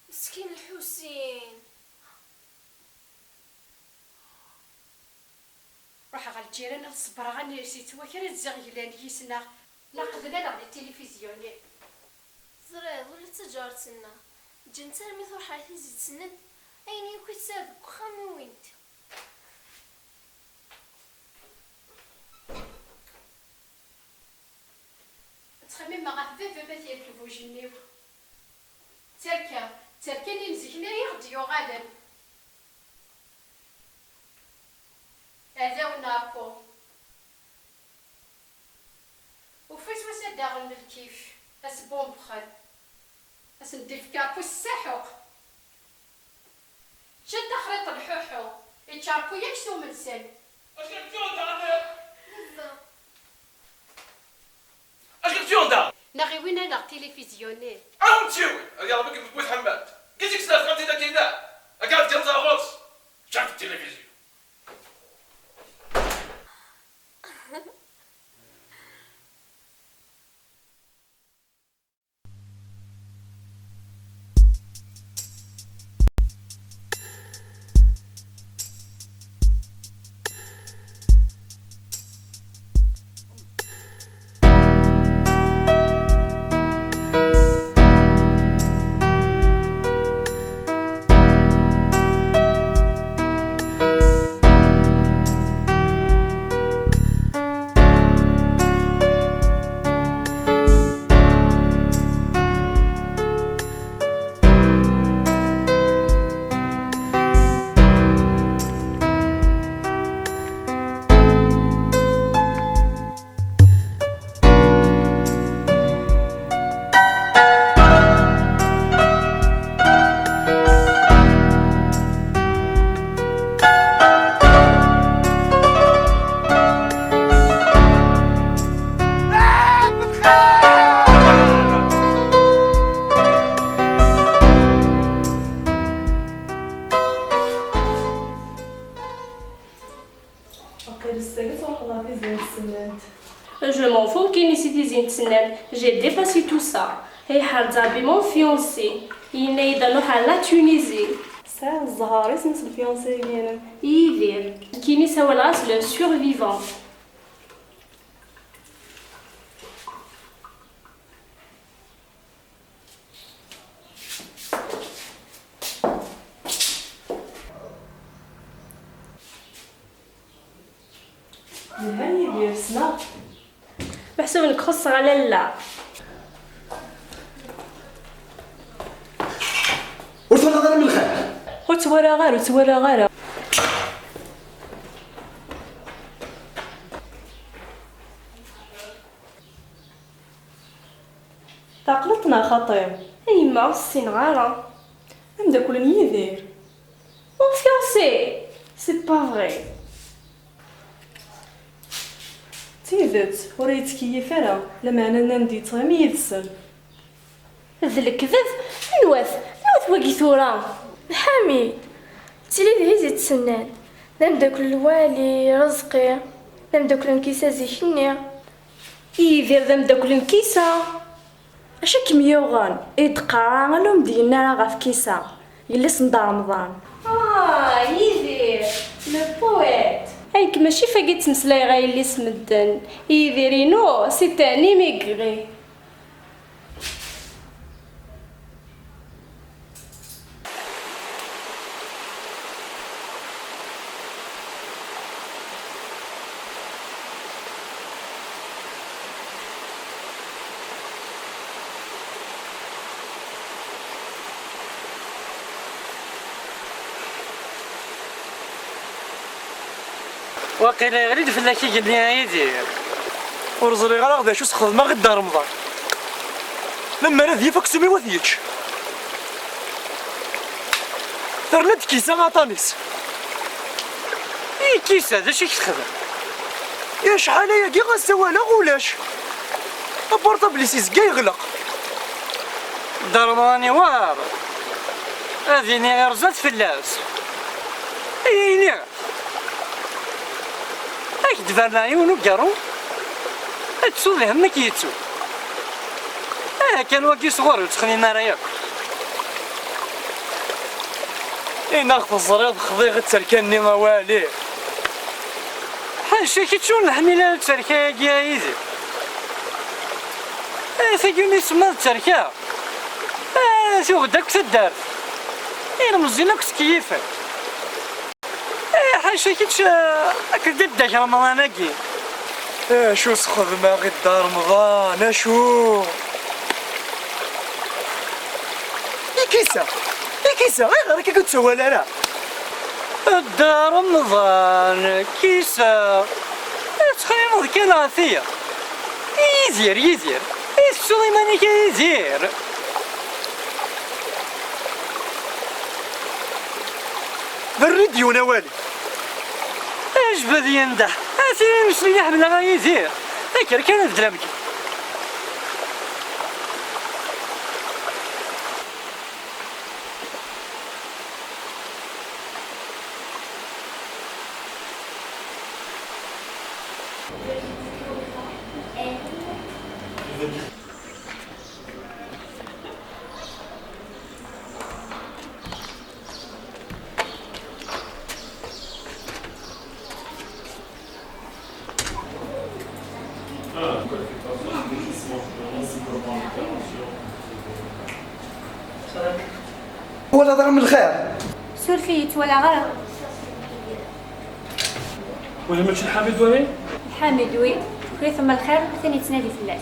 مسكين الحسين. روح على الجيران الصبر غني سيتوا كرا تزغيلان يسنا لا قدنا على التلفزيون. زريض ولا تجارتنا جنت رمي تروح على تيزي تسند اين يكون سابق وخامي وينت. تخمم مع بابا باتي الكبوجينيو تركني نزكنا يغدي غادا هذا ونابو وفيس وسدا من الكيف اسبون بخل اسندي في كابو السحوق شد خريط الحوحو يتشاركو يكسو من سن اش كنتيون دا نغي وين انا التلفزيوني عاود تشوي يا ربك بوت حماد قلت لك سلاف قلت لك لا قاعد تنزل غوص شاف التلفزيون je m'en fous كاين سيتيزين تسنان j'ai dépassé tout ça هي حال زابي مون فيونسي ينايدا نروح على تونيزي سا الزهار اسم الفيونسي ديالنا يدير كيني سوا العاس لو سورفيفون هاني ديال سنا بحسب نخص على لا وتفرغ هذا من الخير وتورا غير تعقلتنا خطير ايما السين غارة ام داك ولا يدير مون فيونسي سي با فري تيدت ورا يتكيف انا لما انا نديت غير يدسل هذا الكذب نواث واقي ثورا الحميد تيلي هيزي تسنان لم داك الوالي رزقي لم داك الانكيسه زيشني يدير ذم داك الانكيسه اش كميوغان يتقرا لهم ديالنا راه في كيسه يلس ندار رمضان يدير لو بويت هايك ماشي فاقي تمسلاي غاي اللي سمدن يديرينو سي تاني ميغري واقيلا غريد فلاكي قلنا يدير ورزري غير غدا شو سخدمه غدا رمضان لما انا ذيفك سمي وثيتش ترند كيسه عطانيس كيسه هذا شي تخدم يا شحال يا كي غنسوى لا غولاش البورطابل سيزكا يغلق ضرباني وار هذيني غير زاد فلاس ايني هاك دفرنا عيونو قارو تسول لهم ما كيتسو كان واقي صغار وتخني نارا ناخذ الزريض خضيغ تركني موالي حاشا كي تشون الحميله تركا يا يدي ثقيني سما التركا شو غداك تدار مزينك كيفك حاشا كي تش اكد داك رمضان اكي شو سخذ ما غدا رمضان شو كيسه غير كي كتسوى لنا الدار رمضان كيسه تخيل كان عافيه يزير السليماني كيزير بالراديو نوالي اش بدي يندح اثير مسليح بلا ما يزير ذكر كان الدرامك ولا ضرب من الخير سولفيت ولا غير ولا ماشي الحامد وين؟ الحامد وين كري ثم الخير ثاني تنادي في اللاس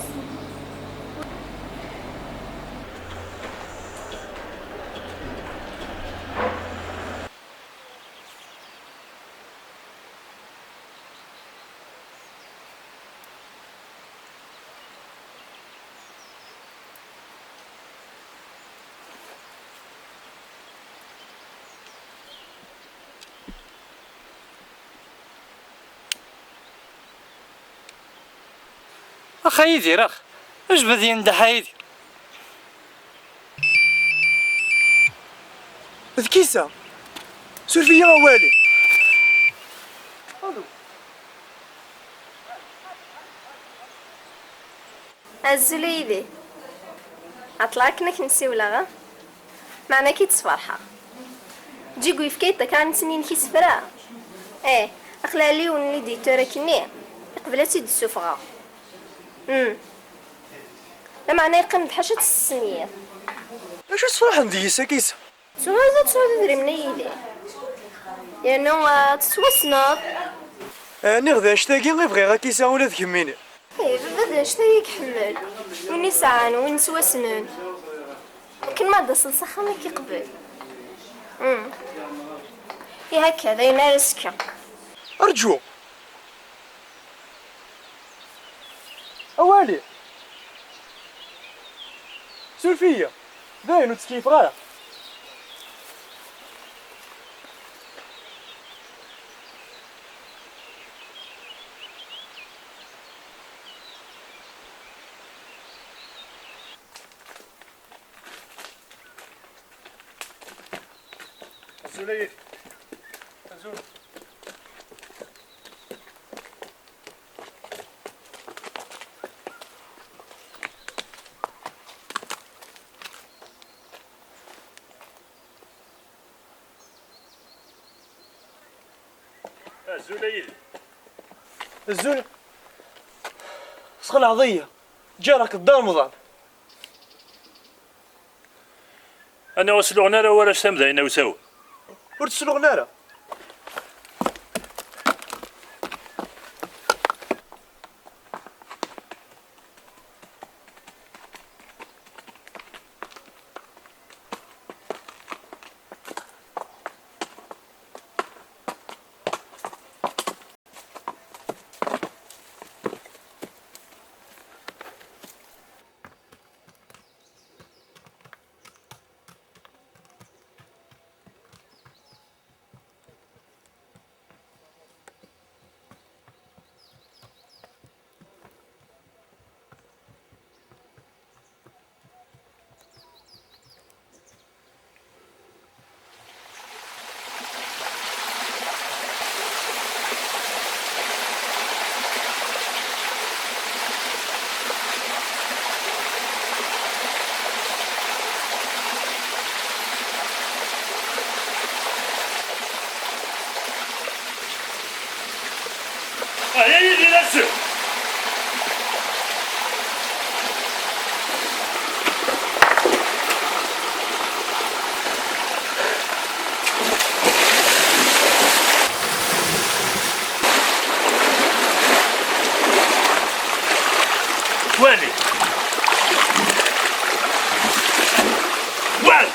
اخا يدير اش بدي يندح يدير ذكيسه سول فيا موالي الزليدي اطلع كنا كنسيولا غا معنا كي تصفرحه تجي قوي فكيتا كان سنين كي سفرا اخلا لي وني دي تركني قبلتي السفغه لا معنى يقيم بحاجه السنيه اش تصفرح ندي ساكيس سوى دري من يدي لانه تتوسنط اني غدا اشتاقي غير بغي غاكيسا ولا تكميني بدا اشتاقي كحمل وين يسعان وين سوا سنون لكن ما دصل صخا كي قبل هكذا ينارسك ارجو اوالي سولفية باين وتسكيف غاية زوليد زول الزول سخن عضية جارك الدار مضان انا وصلونا راه ولا شتمدينا وساو ورتسلوغنا راه يدي نفسه ويني وين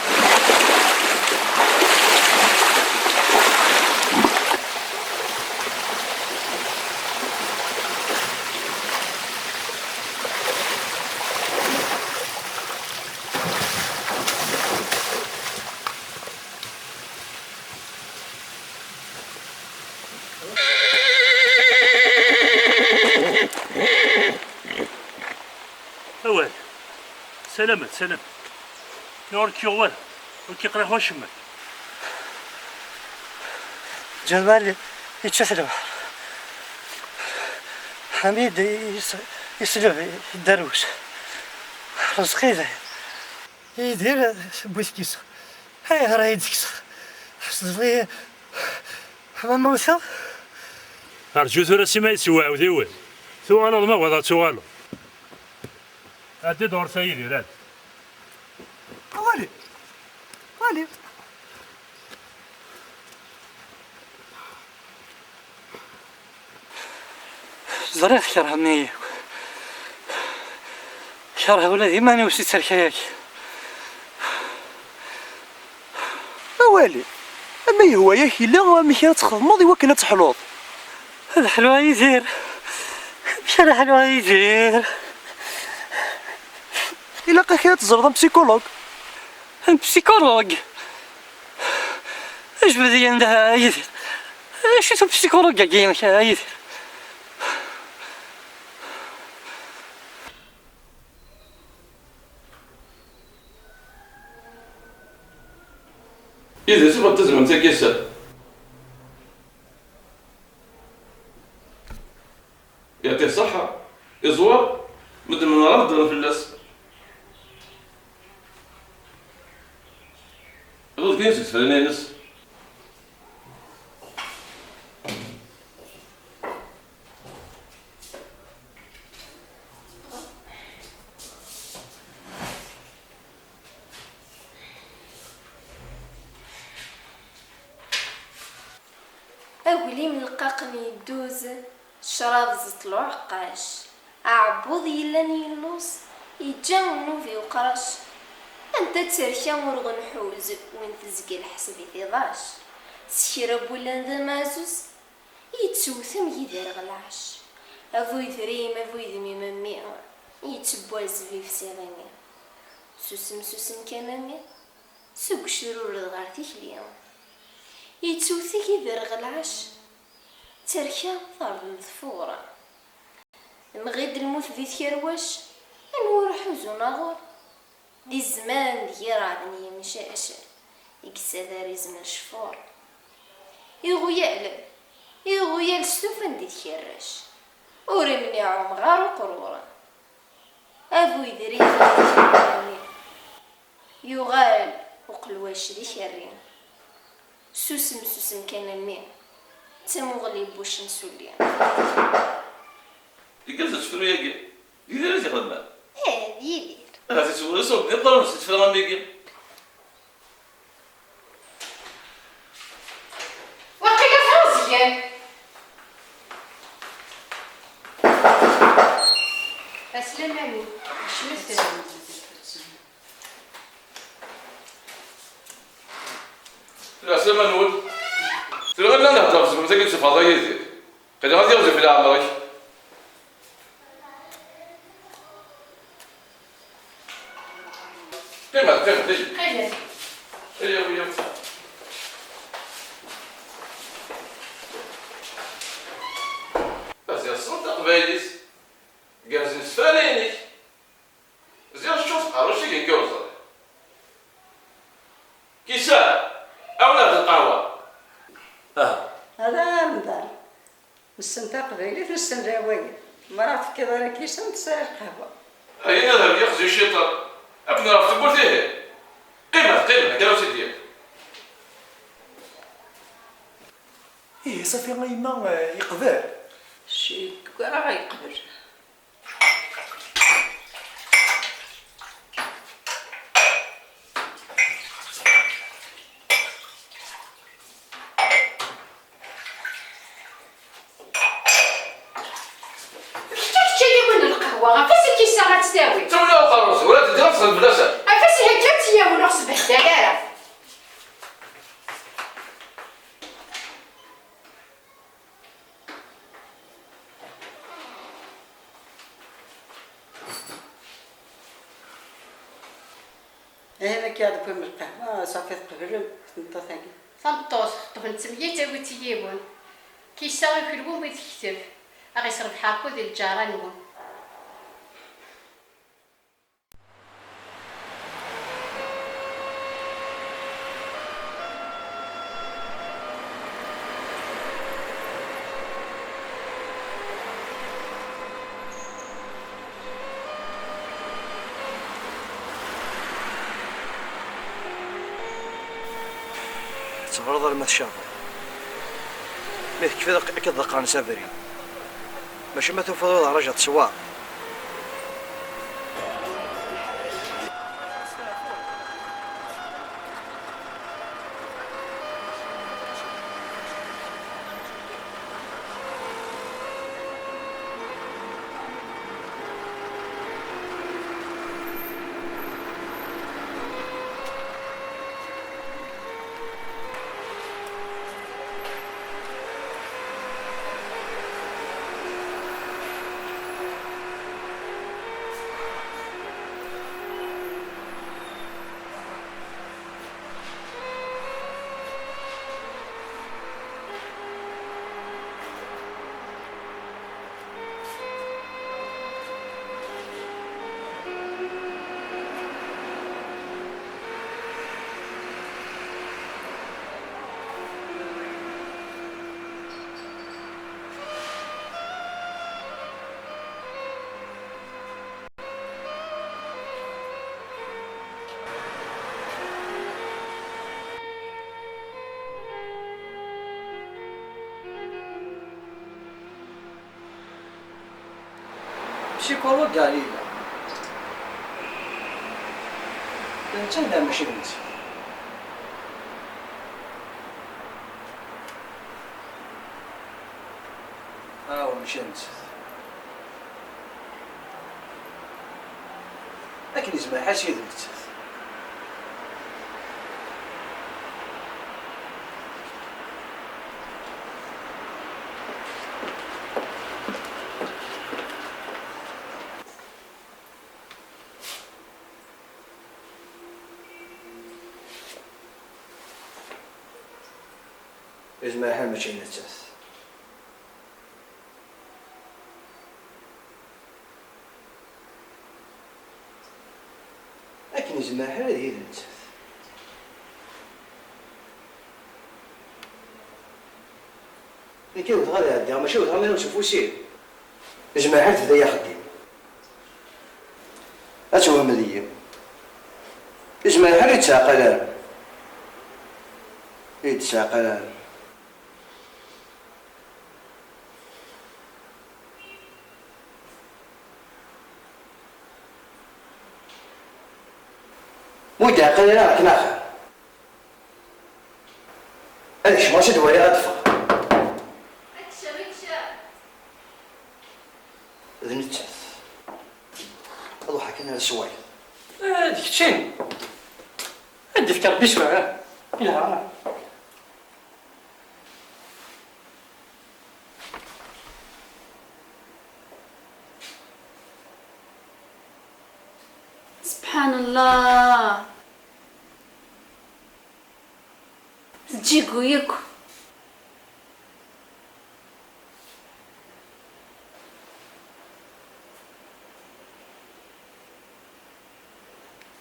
أول سلامت سلامت نورك يوال وكي قرا هو شمال جمال يتشسلم حميد يسلم الدروش رزقي ذا يدير بوسكيس هاي راه يدكس صدري ما موثق أرجو ثورة سما يسوى وذيول ثوالو ما وضع ثوالو أدي دور سيدي راد والي والي زريخ شرح مني شرح ولادي ماني وسيت سركاياك اوالي اما هو ياك الا مشى تخدمض يوكل تحلوض هذا حلوة يدير مش انا حلوة يدير الا لقاك تزرد بسيكولوج بسيكولوج اش بدي عندها يدير شو بسيكولوج كاع مش يدير إذا سوف تزمن تكيسة يعطيه الصحة يزور مثل ما نرد في تقول كاين سفرنينس. أقولي من القاقني يدوز الشراب زطلو عقاش عبوض يلان يلوص يجا نوفي وقراش أنت تركا مرغن حوز وين تزقي الحسب يضاش سكرب ولا ذا مازوز يتسوثم يدير غلاش أفو يثريم أفو يذمي ممي يتبواز في سيغيني سوسم كمامي سوق شرور الغارتيك اليوم يتسوثي يدير غلاش تركا ضرب مذفورة مغيد الموت ذي تكرواش انور حوزو ناغور دي الزمان دي رادني مشاشة يقسى داري زمان شفور يغويال ستوفن دي تكرش ورمني عم غار وقرورة أبو يدري يغال وقلواش دي كرين سوسم كان المين تمغلي بوش نسولي يقلت تفرو ياكي يدير زي خدمة يدير هاتي تسولي صوب نقدر نستفرغ ميكي وقيل فوزيان أسلم أمين شو لا سلام نقول تلغى لنا نهضر في مساكن شي فضايا يزيد قد غادي يوزف على عمرك قيمة تجي قيمة يا ويا بس يا صوت قبايليس جالسين سفالينك زين شوف قاروشي كي كوزر كيسا أولاد القهوة هذا مدار نستنتا قبيلي نستنتا واقف مرات كذا راه كيسا نتسال القهوه أين هذا يخزي الشيطان ابن راه تقول فيه قيمة كانوا سيدي ايه صافي غيما يقبل شي راه غيقبل عفاسي كي ساعة تساوي تونا وقروز ولا تدير تصل بلاسة عفاسي هكا تياول نقص بهدالة هنا كيعرفوا من القهوة صافي تقبل نطا ثاني فنطوس طفل تسمية تاوي تياول كي ساوي في الوم ويتكتب أغي يصرف حاكو ديال الجارة نوم تغرض المتشافى ميت كيف أكيد ذقان سافرين ماشي ما تفضل رجع تسوا شيكولو كاع ليلة انت لا ماشي بنتي ماشي انت لكن يسمع حاجة يدمت يسمع حاجة ماشي نتاس لكن يسمع حاجة يدمت لكن وتغادي عندها ماشي وتغادي نشوفو سير يسمع حاجة تبدا يخدم أتوا مليا يسمع حاجة يتعقلان يتعقلان مو تعقل راك ناخذ هذيك شماشة دوالي أطفى ذنت أضحك أنا السوايل هذيك تشين عندي فكر بيسوع لا سبحان الله تجيكو ياكو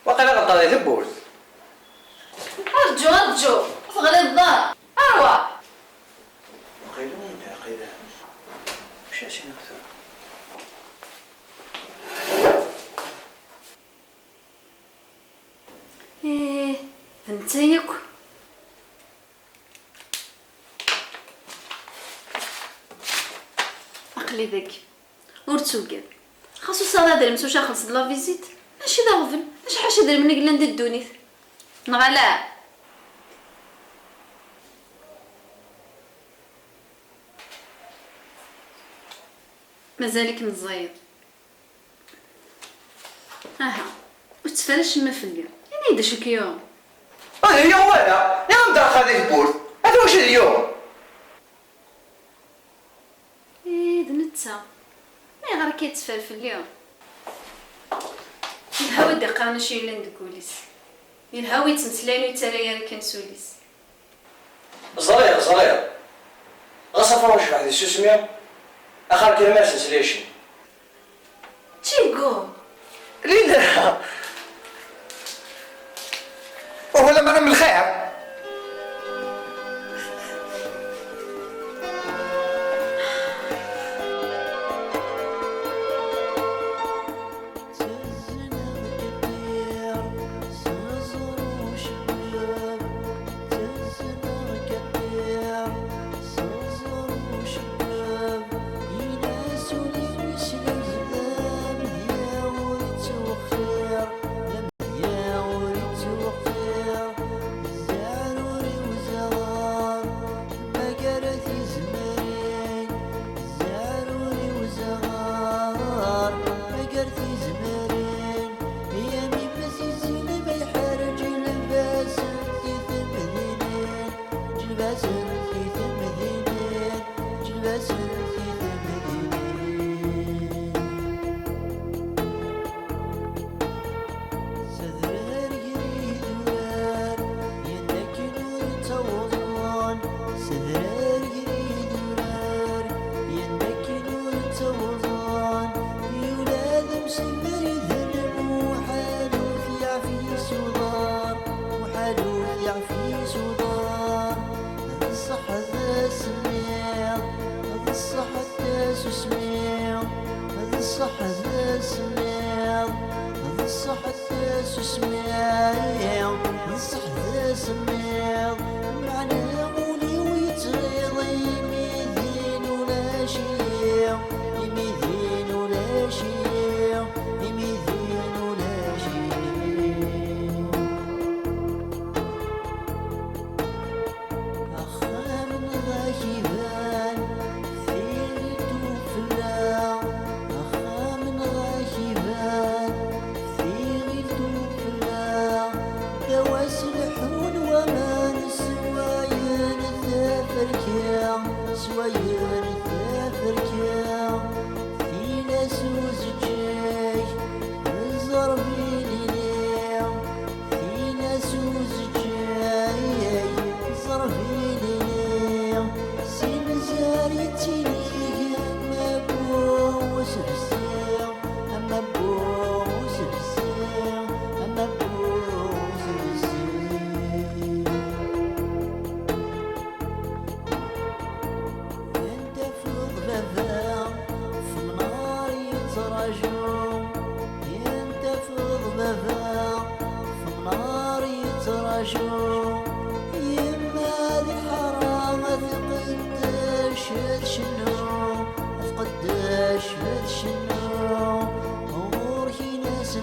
وقال غطى ذي البوز ارجو فغلي الدار اروى قيلون قيلان مش عشان اكثر ايه انت ياكو عقلي ذاك ورتوكاد خاصو صاد درمس واش خلص لا فيزيت ماشي دا غفل اش حاجه دير من قلنا ندير الدونيت نغلا مازالك مزايد اها وتفرش ما فيا يعني يدا شك يوم هذا اليوم ولا يا مدار هذه البورد هذا واش اليوم ايه دنتا ما غير كيتفرفل اليوم الهوا دقانا شي ولا ندكوليس الهوا يتمثلاني وترايا كنسوليس زرير غصفر واش واحد شو سميو اخر كلمه سنسليشن تيغو لا ولا ما من الخير يميدين ولا شيء تفركيا سواير تفركيا في ناس وزجاج زربي ليلي في ناس وزجاج زربي ليلي سين زاري تيني ما بو سبسيا ما بو سبسيا ما بو يما ذي الحرام تقداش هاد شنو تقداش هاد شنو أمور كي ناس